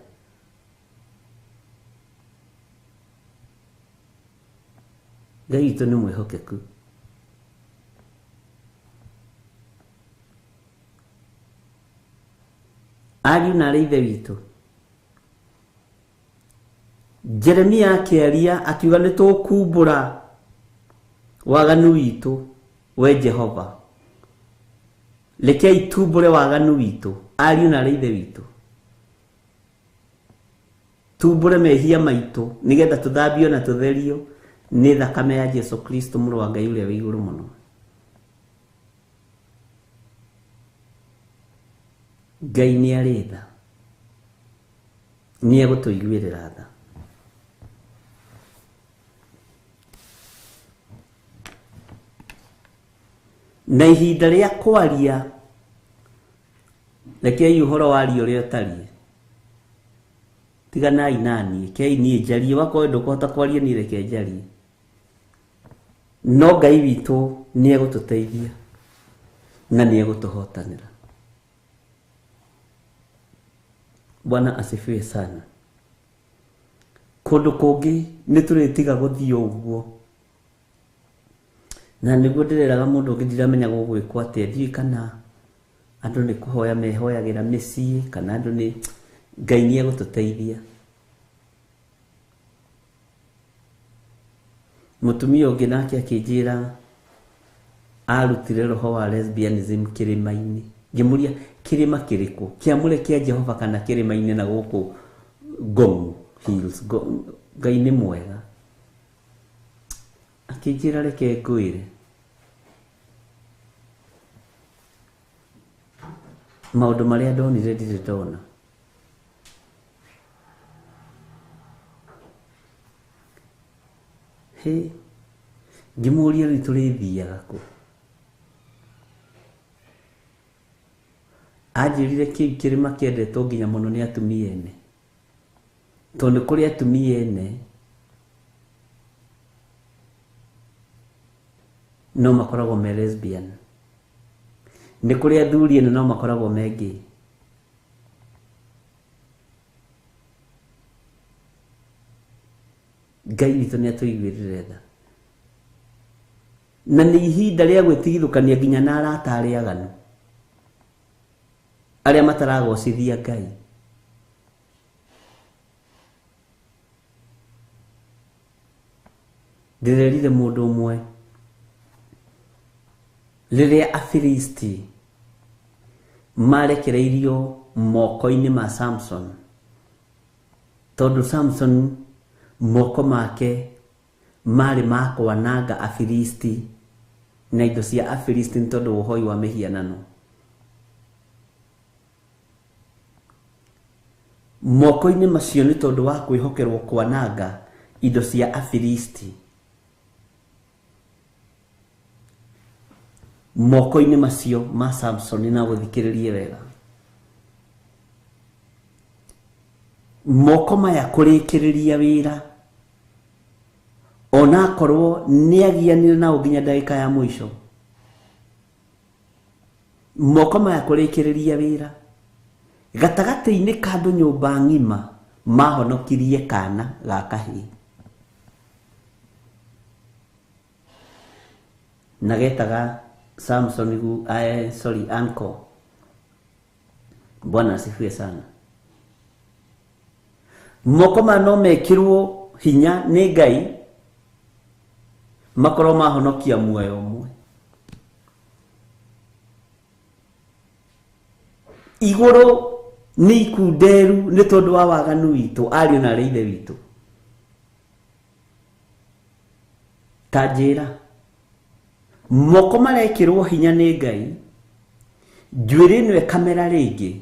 Ngai witũ nĩ mwĩhokeku. Ariũ na arĩ ithe witũ, Jeremia akĩaria akiuga nĩ tũkumbũra waganu witũ, we Jehova. Rekei tumbũre waganu witũ, ariũ na arĩ ithe witũ. Tumbũre mehia maitũ nĩgetha tũthambio na tũtherio nĩ thakame ya Jesu Kristo mũrũ wa Ngai ũrĩa wĩ igũrũ mũno. Ngai nĩ arĩ tha. nĩ egũtũiguĩrĩra tha. Na ihinda rĩa kwaria, rekei ũhoro waria ũrĩa ũtariĩ. Tiganai naniĩ, kei niĩ njarie, wakorwo ndũkũhota kwaria niĩ reke njarie. No Ngai witũ nĩ egũtũteithia na nĩ egũtũhotanĩra. Bwana asifiwe sana. Kũndũ kũngĩ nĩ tũrĩtiga gũthiĩ ũguo. Na nĩguo ndĩreraga mũndũ ũngĩ ndiramenya gũgwĩkwo atĩa, ndiũĩ kana andũ nĩ kũhoya mehoyagĩra mĩciĩ kana andũ nĩ Ngai nĩ egũtũteithia. Mũtumia ũngĩ nake akĩnjĩra arutire roho wa lesbianism kĩrĩma-inĩ. Ngĩmũria kĩrĩma kĩrĩkũ? Kĩamũre kĩa Jehova kana kĩrĩma-inĩ na gũkũ Ngong Hills? Ngai nĩ mwega. Akĩnjĩra reke ngwĩre. Maũndũ marĩa ndonire ndirĩ ndona. Ngĩmũria rĩu tũrĩthiaga kũ? Anjĩrire kĩu kĩrĩma kĩendetwo nginya mũno nĩ atumia ene. Tondũ kũrĩ atumia ene no makoragwo me lesbian. Nĩ kũrĩ athuri ene no makoragwo me gay. Ngai witũ nĩ atũiguĩrĩre tha. Na nĩ ihinda rĩa gwĩtigithũkania nginya na arata arĩa aganu, arĩa mataragocithia Ngai. Ndĩrerire mũndũ ũmwe rĩrĩa Afilisti marekereirio moko-inĩ ma Samson, tondũ Samson moko make marĩ ma kwananga Afilisti na indo cia Afilisti nĩ tondũ ũhoi wa mĩhianano. Moko-inĩ macio nĩ tondũ wa kwĩhokerwo kwananga indo cia Afilisti. Moko-inĩ macio ma Samson na gũthikĩrĩrie wega. Moko maya kũrĩkĩrĩria wĩra ona akorwo nĩ agianire nao nginya ndagĩka ya mũico. Moko maya kũrĩkĩrĩria wĩra gatagatĩ-inĩ ka andũ nyũmba ng'ima mahonokirie kana ga kahĩĩ na getaga Samson uncle. Bwana asifiwe sana. Moko ma no mekirwo hinya nĩ Ngai makorwo mahonokia muoyo ũmwe. Igũrũ nĩ ikunderu nĩ tondũ wa waganu witũ, ariũ na ithe witũ. Ta njĩra moko marekĩrwo hinya nĩ Ngai, njuĩrĩ ĩno kamera rĩngĩ,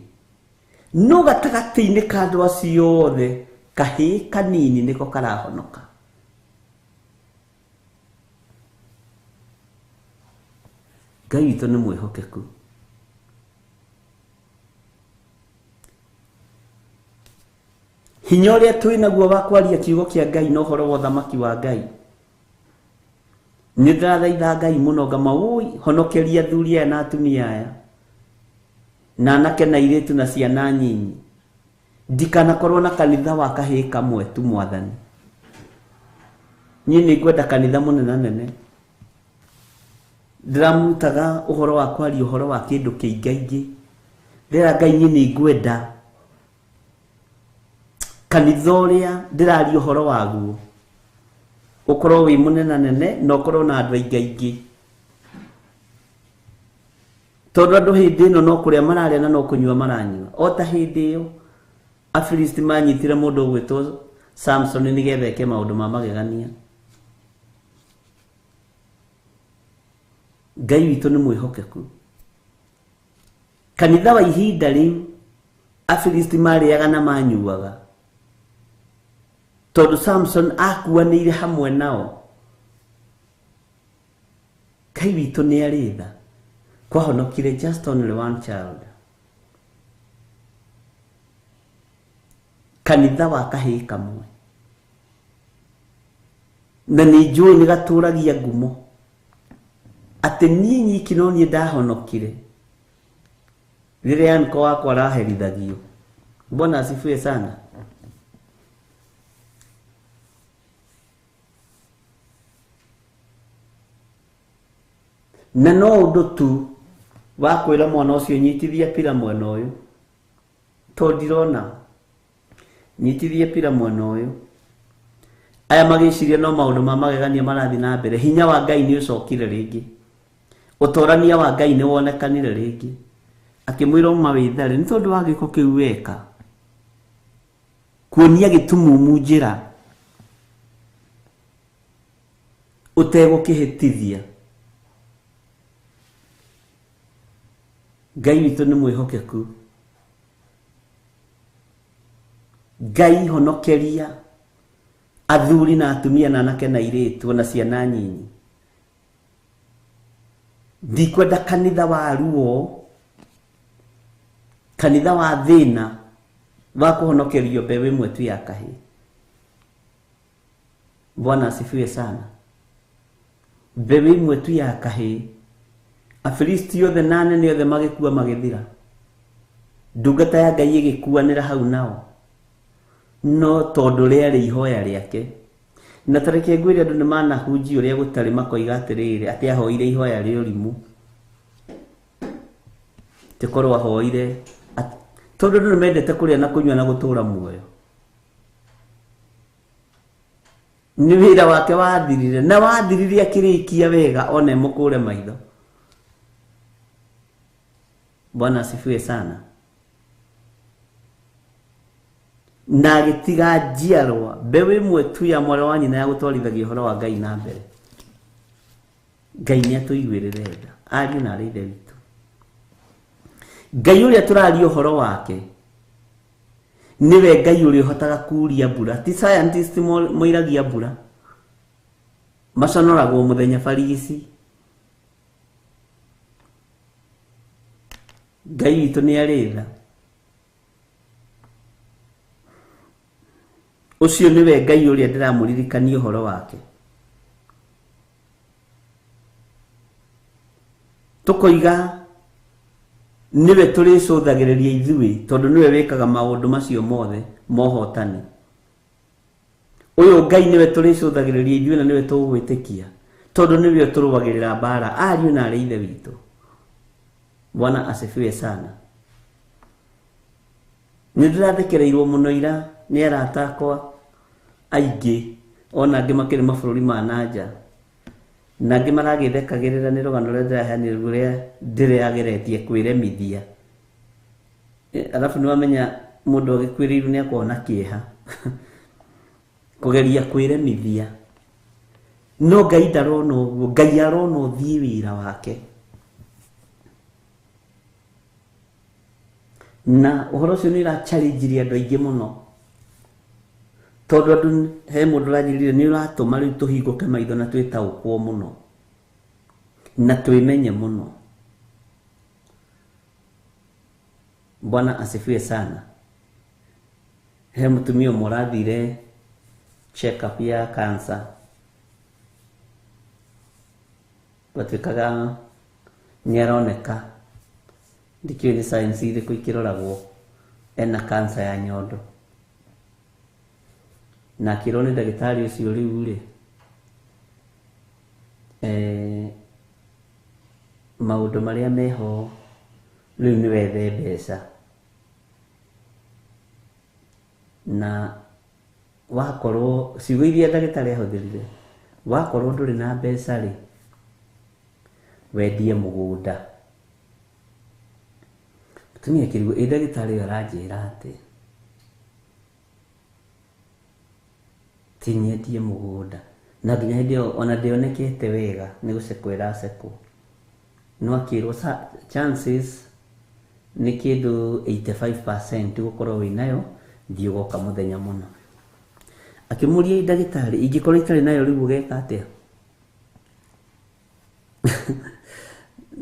no gatagatĩ-inĩ ka andũ acio othe kahĩĩ kanini nĩko karahonoka. Ngai witũ nĩ mwĩhokeku. Hinya ũrĩa twĩ naguo wa kwaria kiugo kĩa Ngai na ũhoro wa ũthamaki wa Ngai, nĩ ndĩrathaitha Ngai mũno ngama honokeria athuri aya na atumia aya na anake na airĩtu na ciana nyinyi, ndikanakorwo na kanitha wa kahĩĩ kamwe tu Mwathani. Niĩ nĩ ngwenda kanitha mũnene. Ndiramutaga ũhoro wa kwaria ũhoro wa kĩndũ kĩingaingĩ. Ndĩra Ngai niĩ nĩ ngwenda kanitha ũrĩa ndĩraria ũhoro waguo ũkorwo wĩ mũnenanene na ũkorwo na andũ aingaingĩ. Tondũ andũ hĩndĩ ĩno no kũrĩa mararĩa na no kũnyua maranyua. O ta hĩndĩ ĩyo Afilisti manyitire mũndũ ũgwĩtwo Samson nĩgetha eke maũndũ ma magegania. Ngai witũ nĩ mwĩhokeku. Kanitha wa ihinda rĩu Afilisti marĩaga na manyuaga tondu Samson akuanĩire hamwe nao. Ngai witũ nĩ arĩ tha, kwahonokire just only one child. Kanitha wa kahĩĩ kamwe, na nĩ njũĩ nĩ gatũragia ngumo atĩ niĩ nyiki no niĩ ndahonokire rĩrĩa anko wakwa araherithagio. Bwana asifiwe sana. Na no ũndũ tu wa kwĩra mwana ũcio nyitithia pira mwena ũyũ, to ndirona nyitithia pira mwena ũyũ. Aya magĩciria no maũndũ ma magegania marathi na mbere. Hinya wa Ngai nĩ ũcokire rĩngĩ, ũtorania wa Ngai nĩ wonekanire rĩngĩ, akĩmwĩra uma wĩthare nĩ tondũ wa gĩko kĩu weka, kuonia gĩtumumu njĩra ũtegũkĩhĩtithia. Ngai witũ nĩ mwĩhokeku. Ngai honokeria athuri na atumia na anake na airĩtu na ciana nyinyi. Ndikwenda kanitha wa ruo, kanitha wa thĩna wa kũhonokerio mbeũ ĩmwe tu ya kahĩĩ. Bwana asifiwe sana. Mbeũ ĩmwe tu ya kahĩĩ, Afilisti othe na anene othe magĩkua magĩthira, ndungata ya Ngai ĩgĩkuanĩra hau nao, no tondũ rĩarĩ ihoya rĩake. Na tareke ngwĩre andũ nĩ manahunjia ũrĩa gũtarĩ makoiga atĩrĩrĩ atĩ ahoire ihoya rĩa ũrimũ, tĩkorwo ahoire tondũ andũ nĩ mendete kũrĩa na kũnyua na gũtũũra muoyo. Nĩ wĩra wake wathirire, na wathirire akĩrĩkia wega one mũkũre maitho. Bwana asifiwe sana. Na agĩtiga njiarwa mbeũ ĩmwe tu ya mwarĩ wa nyina ya gũtwarithagia ũhoro wa Ngai na mbere. Ngai nĩ atũiguĩrĩre tha, ariũ na arĩ ithe witũ. Ngai ũrĩa tũraria ũhoro wake niwe Ngai ũrĩa ũhotaga kuuria mbura. Ti scientist moiragia mbura, maconoragwo mũthenya barigici. Ngai witũ nĩ arĩ tha. Ũcio niwe Ngai ũrĩa ndĩramũririkania ũhoro wake. Tũkoiga niwe tũrĩcũthagĩrĩria ithuĩ tondũ niwe wĩkaga maũndũ macio mothe mohotani. Ũyũ Ngai niwe tũrĩcũthagĩrĩria ithuĩ na niwe tũgwĩtĩkia tondũ niwe tũrũagĩrĩra mbara, ariũ na arĩ ithe witũ. Bwana asifiwe sana. Nĩndĩrathekereirwo mũno ira nĩ arata akwa aingĩ, ona angĩ makĩrĩ mabũrũri ma nanja, na angĩ maragĩthekagĩrĩra nĩ rũgano rũrĩa ndĩraheanĩra rũrĩa ndĩrageretie kwĩremithia. Alafu nĩwamenya mũndũ agĩkwĩrĩirwo nĩ akorwo na kĩeha kũgeria kwĩremithia. No Ngai ndarona ũguo, Ngai arona ũthiĩ wĩra wake. Na ũhoro ũcio nĩ ũrachallengeria andũ aingĩ mũno, tondũ andũ he mũndũ ũranjĩrire nĩ ũratũma rĩu tũhingũke maitho na twĩtaũkwo mũno na twĩmenye mũno. Bwana asifiwe sana. He mũtumia ũmwe ũrathire check up ya cancer, gwatuĩkaga nĩ aroneka, ndikiũĩ nĩ science irĩkũ ikĩroragwo, ena cancer ya nyondo. Na akĩrwo nĩ ndagĩtarĩ ũcio rĩu rĩ, maũndũ marĩa meho rĩu nĩ wethe mbeca, na wakorwo ciugo iria ndagĩtarĩ ahũthĩrire, wakorwo ndũrĩ na mbeca rĩ, wendie mũgũnda. Tumia kĩrigũ ndagĩtarĩ aranjĩra atĩ tinyendie mũgũnda, na nginya hĩndĩ ĩyo ona ndĩonekete wega nĩ gũcekwo ĩracekwo. No akĩrwo chances nĩ kĩndũ 85% gũkorwo wĩnayo, thiĩ ũgoka mũthenya mũna. Akimuria ndagĩtarĩ ingĩkorwo itarĩ nayo rĩu ũgeka atĩa?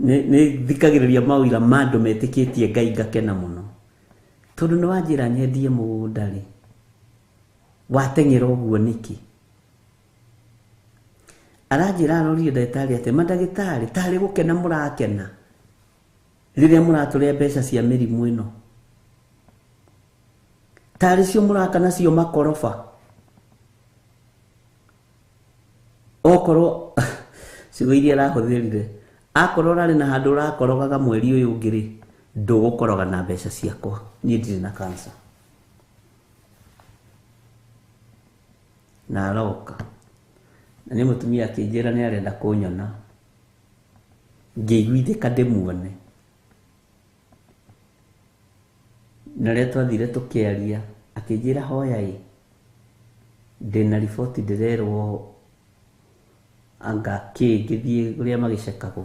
Nĩ thikagĩrĩria mawĩra ma andũ metĩkĩtie Ngai ngakena mũno. Tondũ nĩ wanjĩra nyendie mũgũnda rĩ, wateng'era ũguo nĩkĩ? Aranjĩra arorie ndagĩtarĩ atĩ mandagĩtarĩ tarĩ gũkena mũrakena rĩrĩa mũratũrĩa mbeca cia mĩrimũ ĩno, tarĩ cio mũraka nacio makoroba. Okorwo ciugo iria arahũthĩrire, akorwo rarĩ na handũ ũrakorogaga mweri ũyũ ũngĩ rĩ, ndũgũkoroga na mbeca ciakwa, niĩ ndirĩ na cancer. Na aroka na nĩ mũtumia akĩnjĩra nĩ arenda kũnyona, ngĩiguithĩka ndĩmuone. Na rĩrĩa twathire tũkĩaria akĩnjĩra hoya ndĩna riboti ndĩrerwo anga ngĩthiĩ ũrĩa magĩcekagwo.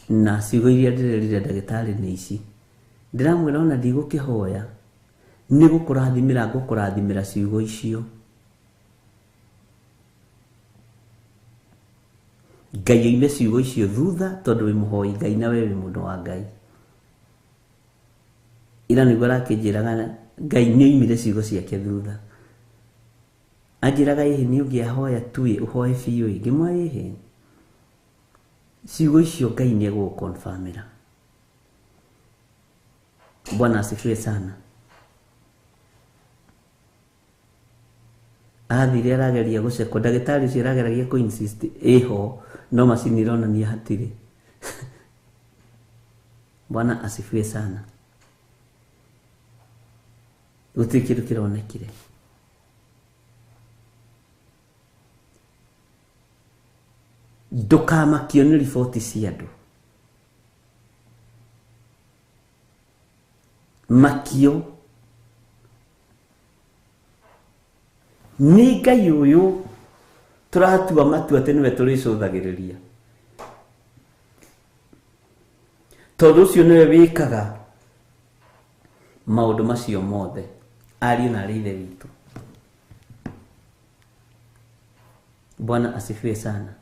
Na ciugo iria ndĩrerire ndagĩtarĩ nĩ ici, ndĩramwĩra ona ndigũkĩhoya, nĩ ngũkũrathimĩra ciugo icio. Ngai oime ciugo icio thutha tondũ wĩ mũhoi Ngai na we wĩ mũndũ wa Ngai. Ira nĩguo arakĩnjĩraga Ngai nĩ oimire ciugo ciake thutha. Anjĩraga nĩ ũngĩahoya tu ũhoe biũ ngĩmwĩra ciugo icio Ngai nĩ egũgũkonfamĩra. Bwana asifiwe sana. Athire arageria gũcekwo, ndagĩtarĩ ũcio arageragia kũ-insist ĩho, no macini ironania hatirĩ. Bwana asifiwe sana. Gũtirĩ kĩndũ kĩronekire. Ndũkamakio nĩ riboti cia andũ. Makio nĩ Ngai ũyũ tũratua matua atĩ nĩwe tũrĩcũthagĩrĩria. Tondũ ũcio nĩwe wĩkaga maũndũ macio mothe, ariũ na arĩ ithe witũ. Bwana asifiwe sana.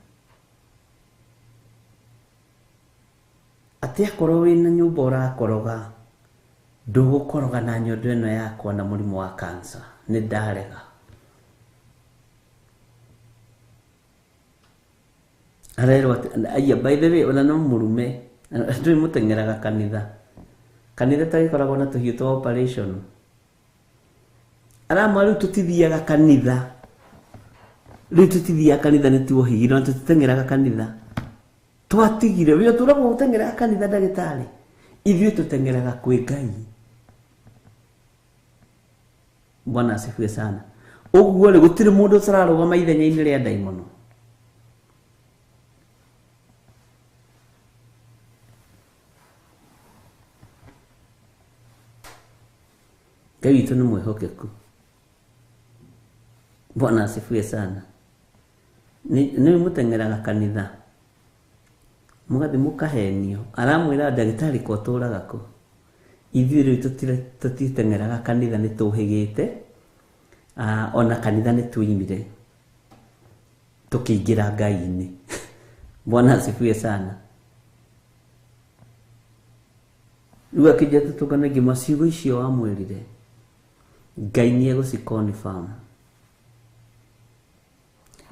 Atĩ akorwo wĩna nyũmba ũrakoroga, ndũgũkoroga na nyondo ĩno yakwa na mũrimũ wa cancer. Nĩ ndarega. Arerwo aya by the way ona no mũrume ndũĩ mũteng'eraga kanitha. Kanitha ta gĩkoragwo na tũhiũ twa operation. Aramwa rĩu tũtithiaga kanitha. Rĩu tũtithiaga kanitha nĩ tuohigire na tũtiteng'eraga kanitha. Twatigire wĩ tũragwo gũteng'eraga kanitha ndagĩtarĩ. Ithuĩ tũteng'eraga kwĩ Ngai. Bwana asifiwe sana. Ũguo rĩ gũtirĩ mũndũ ũtararũgama ithenya-inĩ rĩa ndaimono. Ngai witũ nĩ mwĩhokeku. Bwana asifiwe sana. Nĩ mũteng'eraga kanitha. Mũgathiĩ mũkahenio. Aramwĩra ndagĩtarĩ ko tũraga kũ. Ithuĩ rĩu tũtiteng'eraga kanitha nĩ tũhĩgĩte. Ona kanitha nĩ tuimire. Tũkĩingĩra Ngai-inĩ. Bwana asifiwe sana. Rĩu akĩnjia tũtũngane ngĩmwa ciugo icio wamwĩrire, Ngai nĩ egũciconfirm.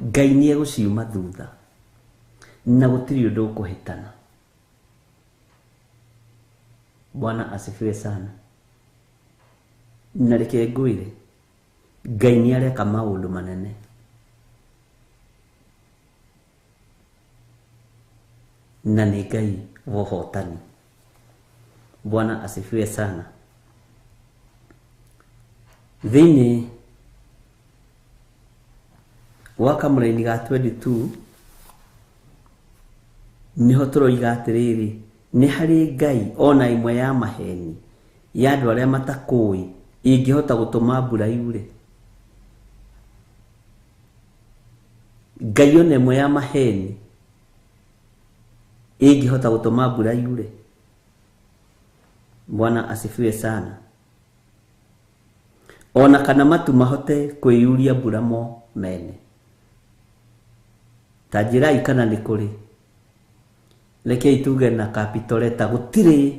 Ngai nĩ egũciuma thutha. Na gũtirĩ ũndũ ũkũhĩtana. Bwana asifiwe sana. Na reke ngwĩre, Ngai nĩ areka maũndũ manene. Na nĩ Ngai wa ũhotani. Bwana asifiwe sana. Thĩinĩ wa kamũra-inĩ ga 22 niho tũroiga atĩrĩrĩ, nĩ harĩ Ngai ona imwe ya maheni ya andũ arĩa matakũĩ ingĩhota gũtũma mbura yure. Ngai ona imwe ya maheni ingĩhota gũtũma mbura yure. Bwana asifiwe sana. ona kana matu mahote kwiyuria mbura mo mene. Ta njirai kana nĩ kũrĩ. Rekei tuge na Kapitoleta gũtirĩ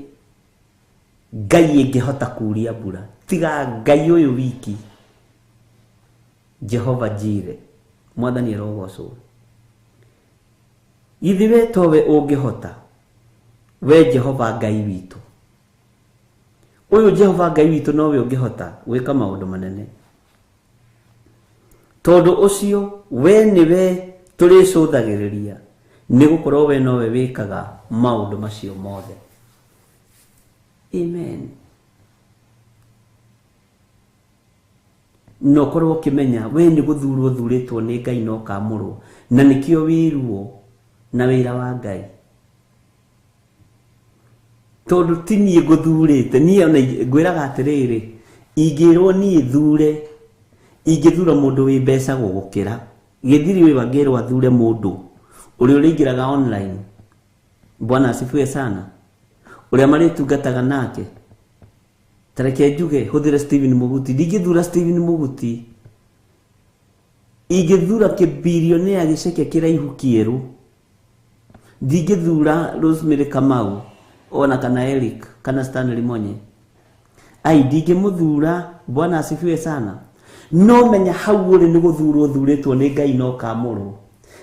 Ngai ĩngĩhota kuria mbura tiga Ngai ũyũ wiki, Jehova Jireh, Mwathani arogocwo. Ithuĩ towe ũngĩhota, we Jehova Ngai witũ. Ũyũ Jehova Ngai witũ nowe ũngĩhota gwĩka maũndũ manene. Tondũ ũcio we nĩwe tũrĩcũthagĩrĩria, nĩgũkorwo we nowe wĩkaga maũndũ macio mothe. Amen. No korwo ũkĩmenya we nĩ gũthurwo thurĩtwo nĩ Ngai no kamũrwo, na nĩkĩo wĩruo na wĩra wa Ngai. Tondũ ti niĩ ngũthurĩte, niĩ ona ngwĩraga atĩrĩrĩ, ingĩrwo niĩ thure, ingĩthura mũndũ wĩ mbeca gũgũkĩra. Gĩthiri wĩ wangĩrwo athure mũndũ ũrĩa ũrĩingĩraga online. Bwana asifiwe sana. Ũrĩa marĩtungataga nake. Tareke njuge hũthĩre Stephen Muguti. Ndingĩthura Stephen Muguti. Ingĩthura kĩbilionea gĩceke kĩraihu kĩerũ. Ndingĩthura Rosemary Kamau ona kana Eric kana Stanley Monye. Ai ndingĩmũthura. Bwana asifiwe sana. No menya hau ũrĩ nĩ gũthurwo thurĩtwo nĩ Ngai no kamũrwo.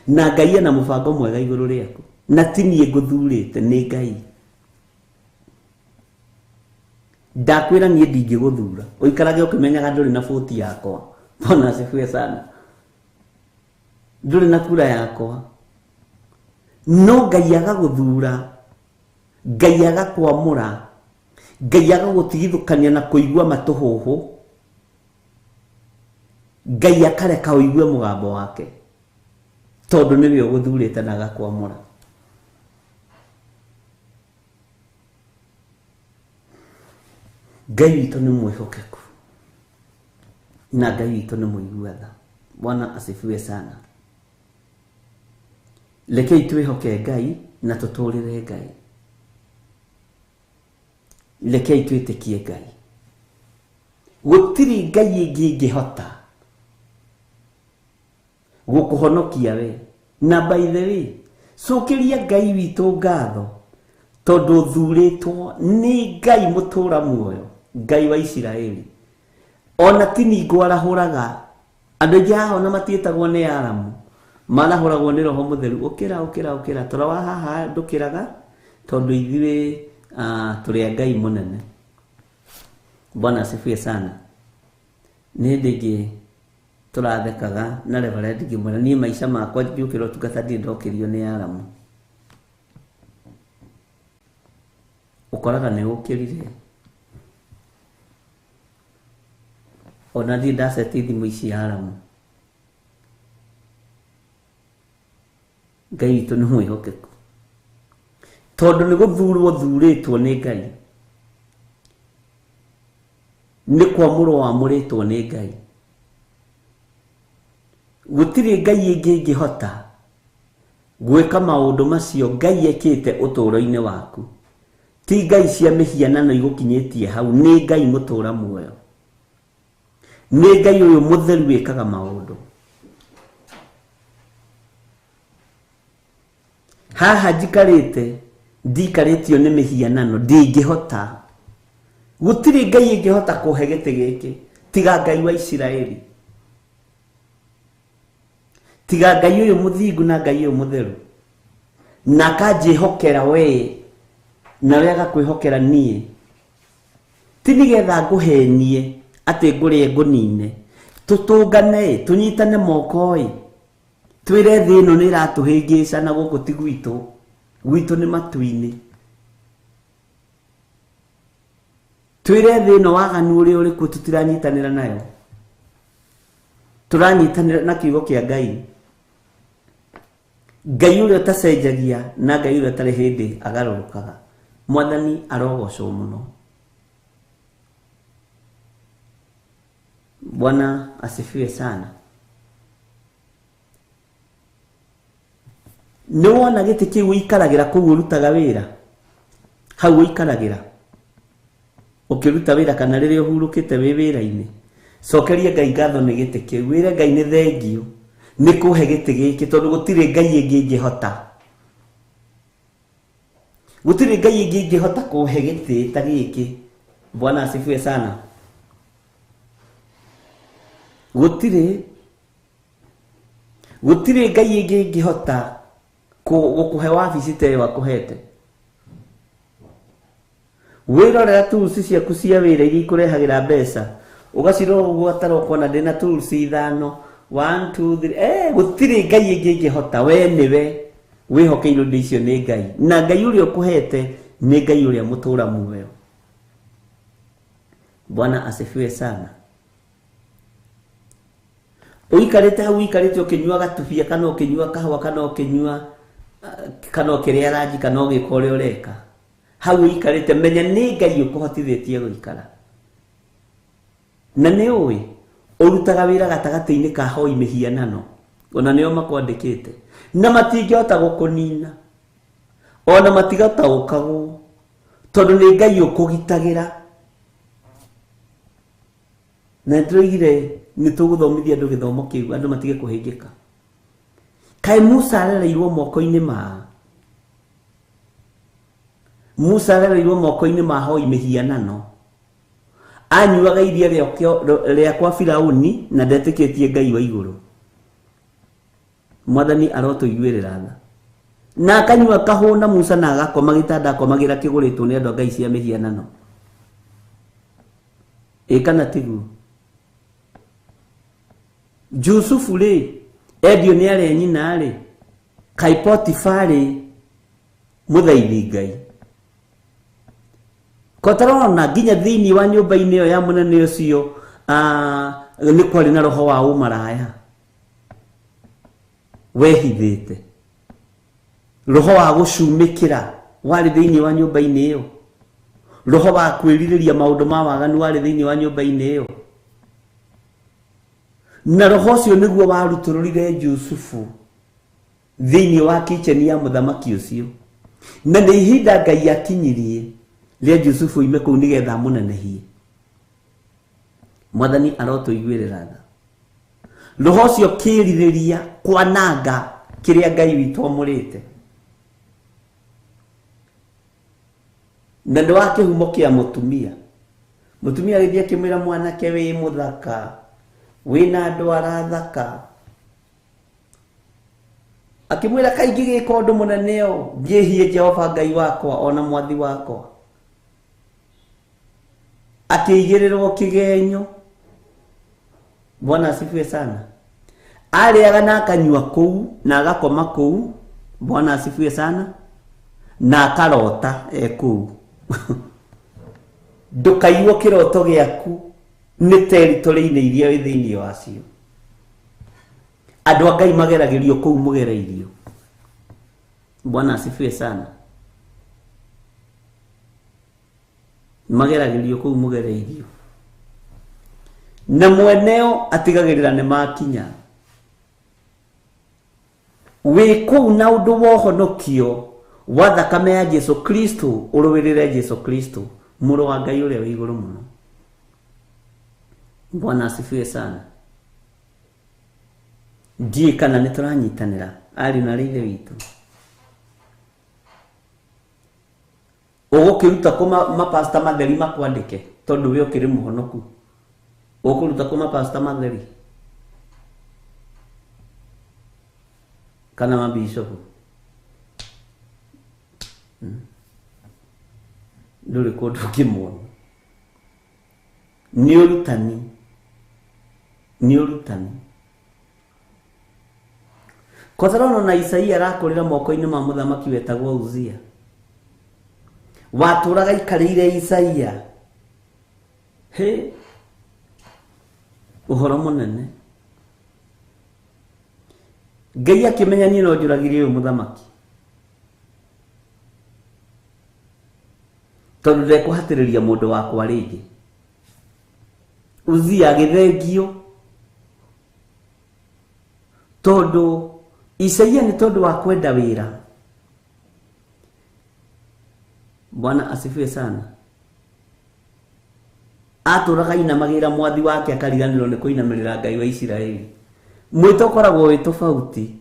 Na Ngai ena mũbango mwega igũrũ rĩaku. Na ti niĩ ngũthurĩte nĩ Ngai. Ndakwĩra niĩ ndingĩgũthura. Ũikarage ũkĩmenyaga ndũrĩ na bũti yakwa. Bwana asifiwe sana. Ndũrĩ na kura yakwa. No Ngai agagũthura. Ngai agakwamũra. Ngai agagũtigithũkania na kũigua matũhũhũ. Ngai akareka ũigue mũgambo wake. Tondũ nĩwe ũgũthurĩte na agakwamũra. Ngai witũ nĩ mwĩhokeku. Na Ngai witũ nĩ mũigua tha. Bwana asifiwe sana. Rekei twĩhoke Ngai na tũtũũrĩre Ngai. Rekei twĩtĩkie Ngai. Gũtirĩ Ngai ĩngĩ ĩngĩhota gũkũhonokia we. Na by the way, cũkĩria Ngai witũ ngatho tondũ thurĩtwo nĩ Ngai mũtũra muoyo, Ngai wa Isiraeli. Ona ti ningũ arahũraga. Andũ aingĩ haha ona matiĩtagwo nĩ aramu, marahũragwo nĩ Roho Mũtheru. Ũkĩra tũra wa haha ndũkĩraga tondũ ithuĩ tũrĩ Ngai mũnene. Bwana asifiwe sana. Nĩ hĩndĩ ĩngĩ tũrathekaga na Reverend ngĩmwĩra niĩ maica makwa ngĩũkĩra ũtungata ndirĩ ndokĩrio nĩ aramu. Ũkoraga nĩ ũkĩrire. Ona ndirĩ ndaceti thimũ ici aramu. Ngai witũ nĩ mwĩhokeku. Tondũ nĩ gũthurwo thurĩtwo nĩ Ngai. Nĩ kwamũrwo wamũrĩtwo nĩ Ngai. Gũtirĩ Ngai ĩngĩ ĩngĩhota gwĩka maũndũ macio Ngai ekĩte ũtũũro-inĩ waku. Ti Ngai cia mĩhianano igũkinyĩtie hau, nĩ Ngai mũtũũra muoyo. Nĩ Ngai ũyũ mũtheru wĩkaga maũndũ. Haha njikarĩte, ndikarĩtio nĩ mĩhianano, ndingĩhota. Gũtirĩ Ngai ĩngĩhota kũhe gĩtĩ gĩkĩ, tiga Ngai wa Isiraeli. Tiga Ngai ũyũ mũthingu na Ngai ũyũ mũtheru. Na kanjĩhokera we, na we agakwĩhokera niĩ. Ti nĩgetha ngũhenie atĩ ngũrĩe ngũnine. Tũtũngane, tũnyitane moko ĩ. Twĩre thĩ ĩno nĩ ĩratũhĩngĩca na gũkũ ti gwitũ. Gwitũ nĩ matu-inĩ. Twĩre thĩ ĩno waganu ũrĩa ũrĩkuo tũtiranyitanĩra nayo. Tũranyitanĩra na kiugo kĩa Ngai. Ngai ũrĩa ũtacenjagia na Ngai ũrĩa ũtarĩ hĩndĩ agarũrũkaga. Mwathani arogocwo mũno. Bwana asifiwe sana. Nĩ wona gĩtĩ kĩu ũikaragĩra kũu ũrutaga wĩra. Hau ũikaragĩra. Ũkĩruta wĩra kana rĩrĩa ũhurũkĩte wĩ wĩra-inĩ. cokeria Ngai ngatho nĩ gĩtĩ kĩu, wĩre Ngai nĩ thengio nĩ kũhe gĩtĩ gĩkĩ, tondũ gũtirĩ Ngai ĩngĩ ingĩhota, gũtirĩ Ngai ĩngĩ ingĩhota kũhe gĩtĩ ta gĩkĩ. Bwana asifiwe sana. Gũtirĩ Ngai ĩngĩ ingĩhota gũkũhe wabici ta ĩyo akũhete. Wĩrorera tools ciaku cia wĩra iria ikũrehagĩra mbeca, ũgacirora ũguo atarokona ndĩna tools 5 1 2 3. Gũtirĩ Ngai ĩngĩ ingĩhota, we nĩwe wĩhokeirwo indo icio nĩ Ngai, na Ngai ũrĩa ũkũhete nĩ Ngai ũrĩa mũtũra muoyo. Bwana asifiwe sana. Ũikarĩte hau, ũikarĩte ũkĩnyua gatubia kana ũkĩnyua kahũa kana ũkĩnyua kana ũkĩrĩa ranji kana ũgĩka ũrĩa ũreka, hau ũikarĩte menya nĩ Ngai ũkũhotithĩtie gũikara. Na nĩ ũĩ ũrutaga wĩra gatagatĩ-inĩ ka hoi mĩhianano, ona nĩo makwandĩkĩte, na matingĩhota gũkũnina, ona matigataũkagwo, tondũ nĩ Ngai ũkũgitagĩra. Na nĩtũigire nĩtũgũthomithia andũ gĩthomo kĩu, andũ matige kũhĩngĩka. Kaĩ Musa arereirwo moko-inĩ ma hoi mĩhianano, anyuaga iria rĩa kwa Firaũni na ndetĩkĩtie Ngai wa igũrũ. Mwathani arotũiguĩrĩra tha, na akanyua kahũna Musa na agakoma gĩtanda akomagĩra kĩgũrĩtwo nĩ andũ a ngai cia mĩhianano. Kana tiguo? Jusufu rĩ endio nĩ arĩa nyina rĩ, Kai Potifarĩ mũthaithi Ngai. Kotarona nginya thĩinĩ wa nyũmba-inĩ ĩyo ya mũnene ũcio nĩ kwarĩ na roho wa ũmaraya wehithĩte, roho wa gũcumĩkĩra warĩ thĩinĩ wa nyũmba-inĩ ĩyo, roho wa kwĩrirĩria maũndũ ma waganu warĩ thĩinĩ wa nyũmba-inĩ ĩyo. Na roho ũcio nĩguo warutũrũrire Jusufu thĩinĩ wa kitchen ya mũthamaki ũcio, na nĩ ihinda Ngai akinyirie rĩa Jusufu ime kũu nĩgetha mũnenehie. Mwathani arotũiguĩrĩra tha. Roho ũcio kĩrirĩria kwananga kĩrĩa Ngai witũ amũrĩte. Na nĩ wa kĩhumo kĩa mũtumia gĩthiĩ akĩmwĩra mwanake wĩ mũthaka, wĩna ndwara thaka, akĩmwĩra kaingĩ gĩka ũndũ mũnene ũũ, ngĩhie Jehova Ngai wakwa ona mwathi wakwa. Akĩigĩrĩrwo kĩgenyo. Bwana asifiwe sana. Arĩaga na akanyua kũu na agakoma kũu. Bwana asifiwe sana. Na akarota kũu. Ndũkaiywo kĩroto gĩaku nĩ territory-inĩ iria wĩ thĩinĩ wacio. Andũ a Ngai mageragĩrio kũu mũgereirio. Bwana asifiwe sana. Mageragĩrio kũu mũgereirio. Na mweneo atigagĩrĩra nĩ makinya. Wĩ kũu na ũndũ wa ũhonokio wa thakame ya Jesu Kristo, ũrũĩrĩre Jesu Kristo, mũrũ wa Ngai ũrĩa wĩ igũrũ mũno. Bwana asifiwe sana. Ndiĩ kana nĩ tũranyitanĩra ari na ithe witũ. Ũgũkĩruta kũma mapasta matheri makwandĩke tondũ we ũkĩrĩ mũhonoku. Ũkũruta kũma pasta matheri kana mabishopu. Ndũrĩ kũndũ kĩmwe. Nĩ ũrutani. Kotarona na Isaia arakũrĩra moko-inĩ ma mũthamaki wetagwo Uzia. Watũraga ikarĩire Isaia. Ũhoro mũnene. Ngai akĩmenya niĩ no njũragirie ũyũ mũthamaki, tondũ ndekũhatĩrĩria mũndũ wakwa rĩngĩ. Uzia agĩthengio tondũ Isaia nĩ tondũ wa kwenda wĩra. Bwana asifiwe sana. atũraga inamagĩra mwathi wake akariganĩrwo nĩ kũinamĩrĩra Ngai wa Isiraeli. Mwĩto ũkoragwo wĩ tofauti.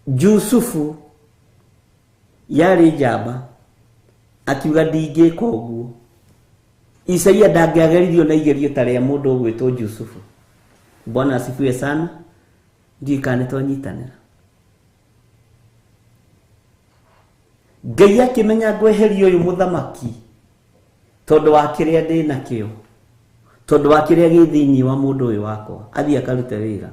Jusufu yarĩ njamba akiuga ndingĩka ũguo. Isaia ndangĩageririo na igerio ta rĩa mũndũ ũgwĩtwo Jusufu. Bwana asifiwe sana. Ndiĩ kana nĩtwanyitanĩra. Ngai akĩmenya ngweheria ũyũ mũthamaki tondũ wa kĩrĩa ndĩ nakĩo, tondũ wa kĩrĩa gĩ thĩinĩ wa mũndũ ũyũ wakwa, athiĩ akarute wĩra.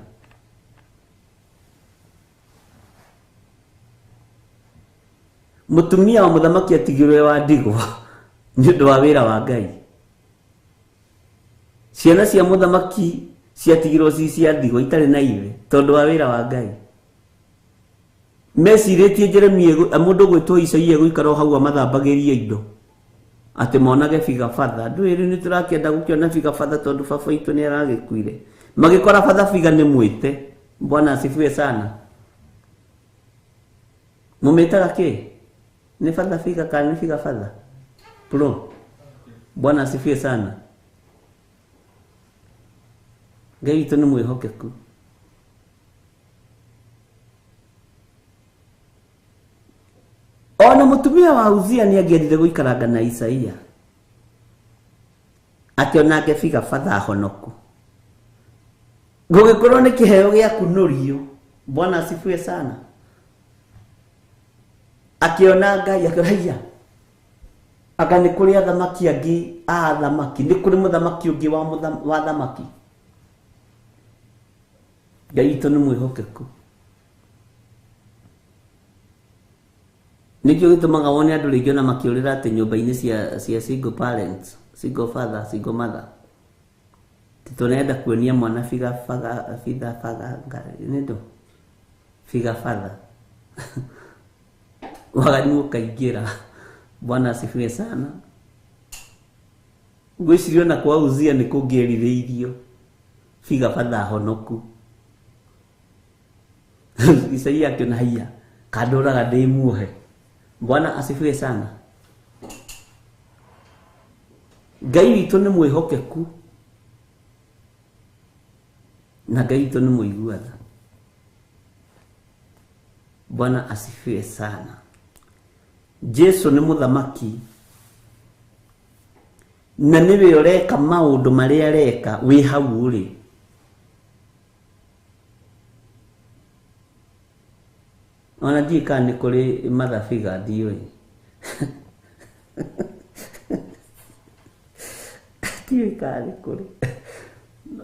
Mũtumia wa mũthamaki atigirwe wa ndigwa nĩ ũndũ wa wĩra wa Ngai. Ciana cia mũthamaki ciatigirwo cia ndigwa itarĩ na ithe tondũ wa wĩra wa Ngai. Mecirĩtie Jeremia mũndũ gwĩtwo Isaia gũikara hau amathambagĩria indo atĩ monage bigabatha. Ndwĩrĩ nĩ tũrakĩenda gũkĩona bigabatha tondũ baba witũ nĩ aragĩkuire. Magĩkora bathabiga nĩ mwĩte. Bwana asifiwe sana. Mũmĩtaga kĩ? Nĩ bathabiga kana nĩ bigabatha? Bro. Bwana asifiwe sana. Ngai witũ nĩ mwĩhokeku. Ona mũtumia wa Uzia nĩ angĩendire gũikaranga na Isaia. Akĩona bigabatha honoku. Gũgĩkorwo nĩ kĩheo gĩa kũnorio. Bwana asifiwe sana. Akĩona Ngai akĩraiya. Aka nĩ kũrĩ athamaki angĩ a athamaki. Nĩ kũrĩ mũthamaki ũngĩ wa athamaki. Ngai witũ nĩ mwĩhokeku. Nikio gĩtũmaga wone andũ rĩngĩ ona makĩũrĩra atĩ nyũmba-inĩ cia single parents, single father, single mother. Tũnenda kuonia mwana bigabatha nĩndũ bigabatha. Wagani ũkaingĩra. Bwana asifiwe sana. Ngwĩciria na kwa Uzia nĩ kũngĩerirĩirio bigabatha honoku. Isaia akĩona haiya kandũraga ndĩmuohe. Bwana asifiwe sana. Ngai witũ nĩ mwĩhokeku na Ngai witũ nĩ mũiguaga. Bwana asifiwe sana. Jesu nĩ mũthamaki na nĩwe ũreka maũndũ marĩa areka wĩ hau ũrĩ. Ona ndiĩ kana nĩ kũrĩ mathabiga ndiũĩ. Ndiũĩ kana nĩ kũrĩ.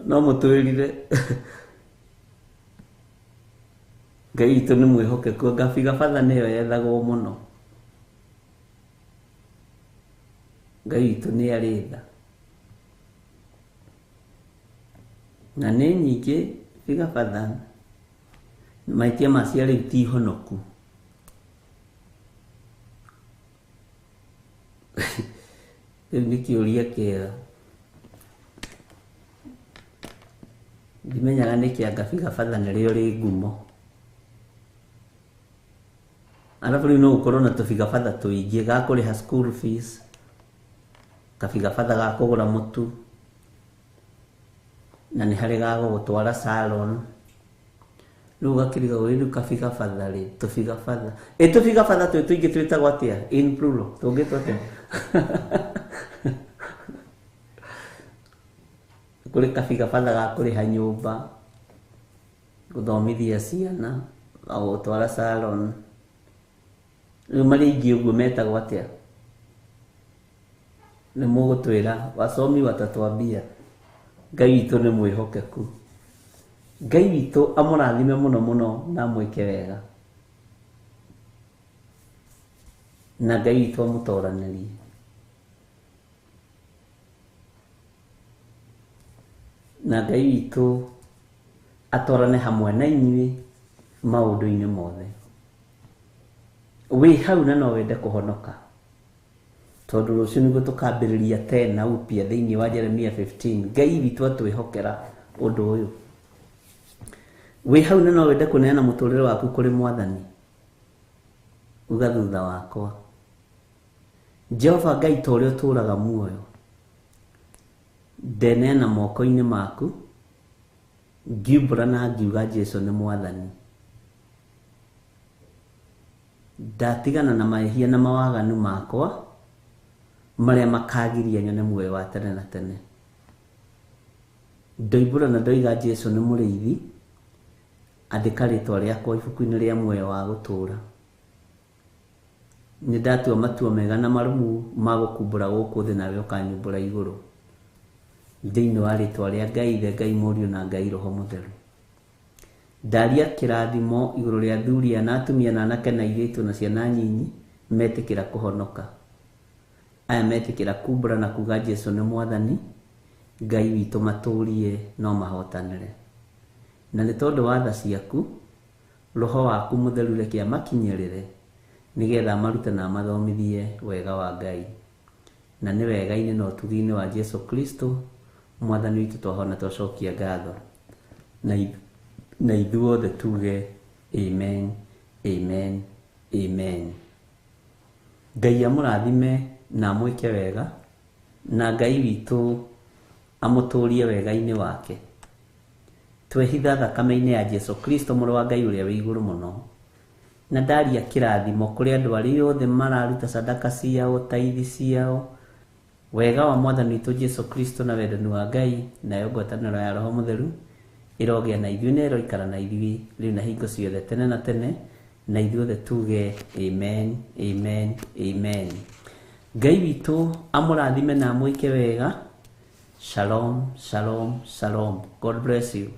No mũtwĩrire. Ngai witũ nĩ mwĩhokeku. Bigabatha nĩyo yethagwo mũno. Ngai witũ nĩ arĩ tha. Na nĩ nyingĩ bigabatha. Maitia macio rĩu ti honoku. Rĩu nĩ kĩũria kĩega. Ndimenyaga nĩ kĩanga bigabatha nĩrĩo rĩ ngumo. Alafu rĩu no ũkorwo na tũbigabatha tũingĩ ga kũrĩha school fees, kabigabatha ga kũgũra mũtu, na nĩ harĩ ga gũgũtwara salon. Rĩu gakĩriga rĩu kabigabatha rĩ tũbigabatha. Tũbigabatha tũingĩ twĩtagwo atĩa in plural tũngĩtwo atĩa? Kũrĩ kabigabatha ga kũrĩha nyũmba, gũthomithia ciana, gũtwara salon. Rĩu marĩ ingĩ ũguo metagwo atĩa? Nĩ mũgũtwĩra wasomi watatuambia. Ngai witũ nĩ mwĩhokeku. Ngai witũ amũrathime mũno mũno na mwĩke wega. Na Ngai witũ amũtoranĩrie. Na Ngai witũ atwarane hamwe na inyuĩ maũndũ-inĩ mothe. Wĩ hau na no wende kũhonoka. Tondũ rũciũ nĩguo tũkambĩrĩria tena upya thĩinĩ wa Jeremia 15. Ngai witũ atwĩhokera ũndũ ũyũ. Wĩ hau na no wende kũneana mũtũrĩre waku kũrĩ Mwathani. Uga thutha wakwa. Jehova Ngai ta ũrĩa ũtũũraga muoyo, ndeneana moko-inĩ maku, ngiumbũra na ngiuga Jesu nĩ Mwathani. Ndatigana na mahĩtia na mawaganu makwa marĩa makagiria nyone muoyo wa tene na tene. Ndoimbũra na ndoiga Jesu nĩ mũrĩithi, andĩka rĩtwa rĩakwa ibuku-inĩ rĩa muoyo wa gũtũũra. Nĩ ndatua matua mega na marumu ma gũkumbũra gũkũ thĩ, nawe ũkanyumbũra igũrũ, thĩinĩ wa rĩtwa rĩa Ngai Ithe, Ngai Mũriũ na Ngai Roho Mũtheru. Ndaria kĩrathimo igũrũ rĩa athuri na atumia na anake na airĩtu na ciana nyinyi metĩkĩra kũhonoka. Aya metĩkĩra kumbũra na kuga Jesu nĩ Mwathani, Ngai witũ matũũrie no mahotanĩre. Na nĩ tondũ wa tha ciaku, Roho waku Mũtheru reke amakinyĩrĩre, nĩgetha marute na mathomithie wega wa Ngai. Na nĩ wega-inĩ na ũtugi-inĩ wa Jesu Kristo Mwathani witũ twahona twacokia ngatho. Na ithuothe tuge amen, amen, amen. Ngai amũrathime na amwĩke wega, na Ngai witũ amũtũũrie wega-inĩ wake. Twehitha thakame-inĩ ya Jesu Kristo mũrũ wa Ngai ũrĩa wĩ igũrũ mũno. Na ndaria kĩrathimo kũrĩ andũ arĩa othe mararuta sadaka ciao, taithi ciao. Wega wa Mwathani witũ Jesu Kristo na wendani wa Ngai nayo ngwatanĩro ya Roho Mũtheru ĩrogĩa na ithuĩ na ĩroikara na ithuĩ rĩu na hingo ciothe tene na tene. Na ithuothe tuge amen, amen, amen. Ngai witũ amũrathime na amwĩke wega. Shalom, shalom, shalom. God bless you.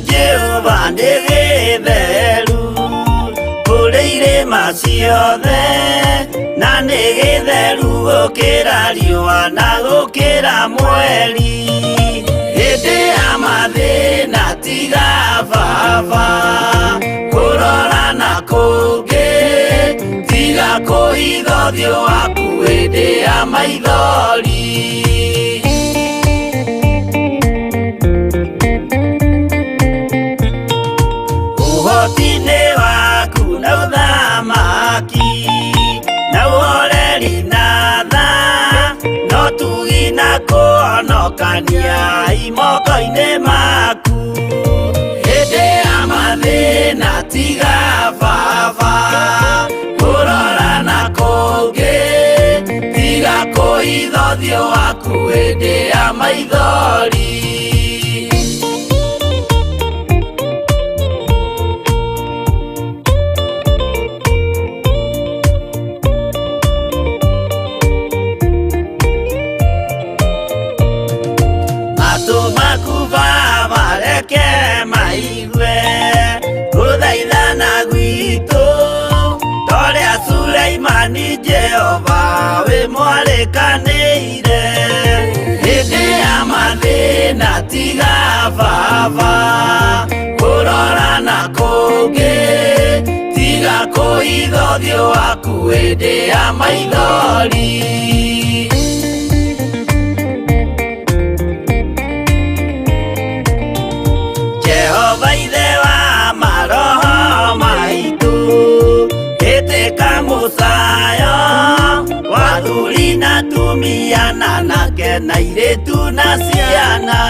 Jehova nĩ gĩtheru kũrĩ irĩma ciothe, na nĩ gĩtheru gũkĩra riũa na gũkĩra mweri. Hĩndĩ ya mathĩna tiga baba kũrora na kũngĩ, tiga kũhitha ũthiũ waku hĩndĩ ya maithori. Ũhoti-nĩ waku na ũthamaki na ũhoreri na tha, no tugi na kũhonokania moko-inĩ maku. Hĩndĩ ya mathĩna tiga baba kũrora na kũngĩ, tiga kũhitha ũthiũ waku hĩndĩ ya maithori. Ni Jehova we mwarekanĩire, hĩndĩ ya mathĩna tiga baba kũrora na kũngĩ, tiga kũhitha ũthiũ waku hĩndĩ ya maithori. Jehova ithe wa maroho maitũ, ĩtĩka mũcayo wathuri na atumia na anake na airĩtu na ciana.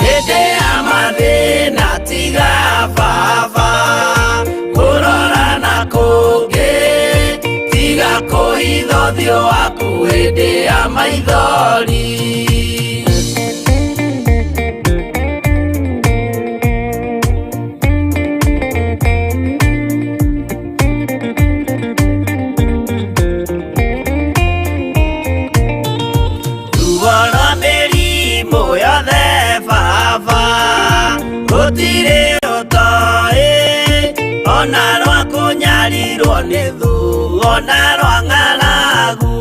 Hĩndĩ ya mathĩna tiga baba kũrora na kũngĩ, tiga kũhitha ũthiũ waku hĩndĩ ya maithori. Gũtirĩ ũtoĩ ona rwa kũnyarirwo nĩ thu ona rwa ng'aragu.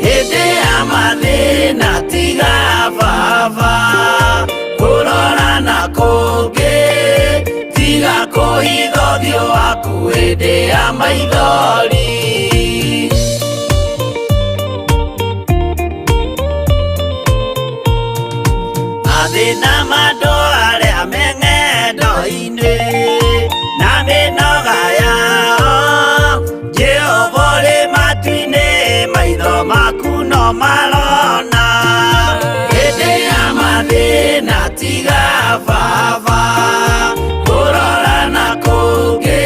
Hĩndĩ ya mathĩna mathĩna tiga baba kũrora na kũngĩ tiga kũhitha ũthiũ waku hĩndĩ ya maithori. Mathĩna mandũ arĩa me ng'endo-inĩ na mĩnoga yao Jehova ũrĩ matu-inĩ maitho maku no marona. Hĩndĩ ya mathĩna tiga baba kũrora na kũngĩ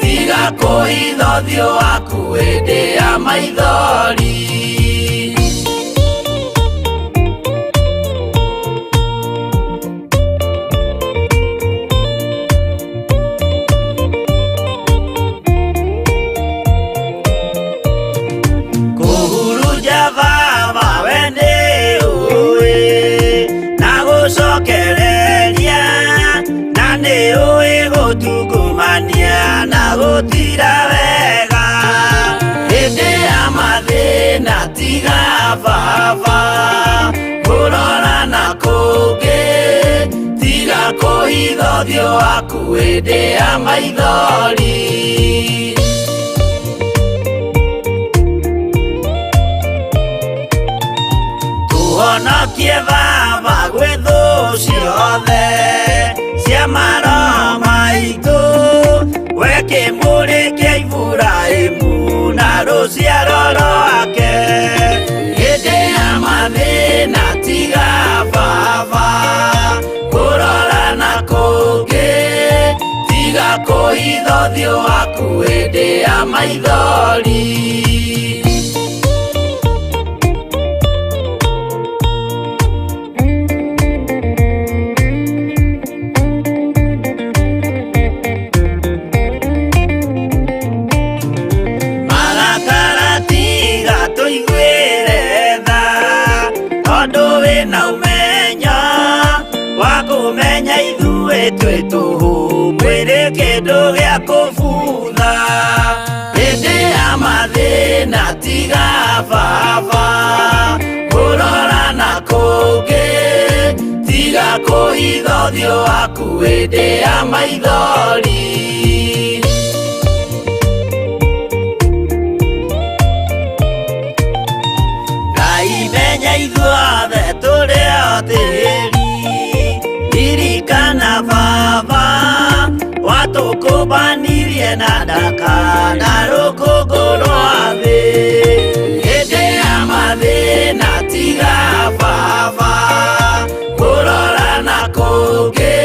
tiga kũhitha ũthiũ waku hĩndĩ ya maithori. Tungumania na gũtira wega hĩndĩ ya mathĩna tiga baba kũrora na kũngĩ tiga kũhitha ũthiũ waku hĩndĩ ya maithori. Tũhonokie baba gwĩ thũ ciothe cia maroho maitũ we kĩmũrĩ kĩa Iburahĩmu na rũciaro rwake. Hĩndĩ ya mathĩna tiga baba kũrora na kũngĩ tiga kũhitha ũthiũ waku hĩndĩ ya maithori. Kũmenya ithuĩ twĩ tũhũ mwĩrĩ kĩndũ gĩa kũbutha. Hĩndĩ ya mathĩna tiga baba kũrora na kũngĩ tiga kũhitha ũthiũ waku hĩndĩ ya maithori. Ngai menya ithuothe tũrĩ o tĩĩri ririkana baba watũkũmbanirie na ndaka na rũkũngũ rwa thĩ. Hĩndĩ ya mathĩna tiga baba kũrora na kũngĩ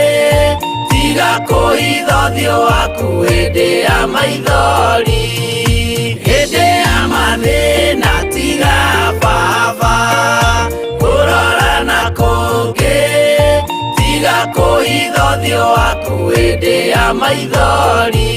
tiga kũhitha ũthiũ waku hĩndĩ ya maithori. Hĩndĩ ya mathĩna tiga baba kũrora na kũngĩ tiga kũhitha ũthiũ waku hĩndĩ ya maithori.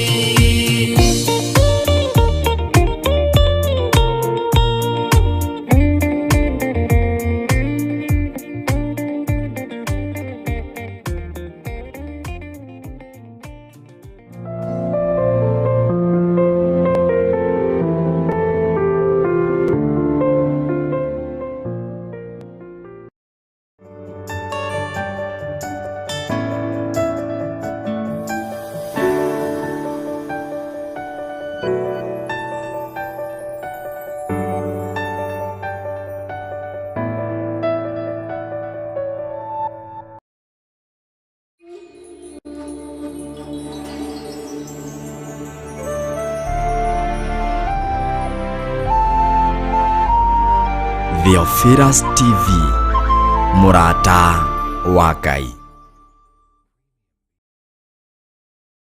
Theophilus TV, mũrata wa Ngai.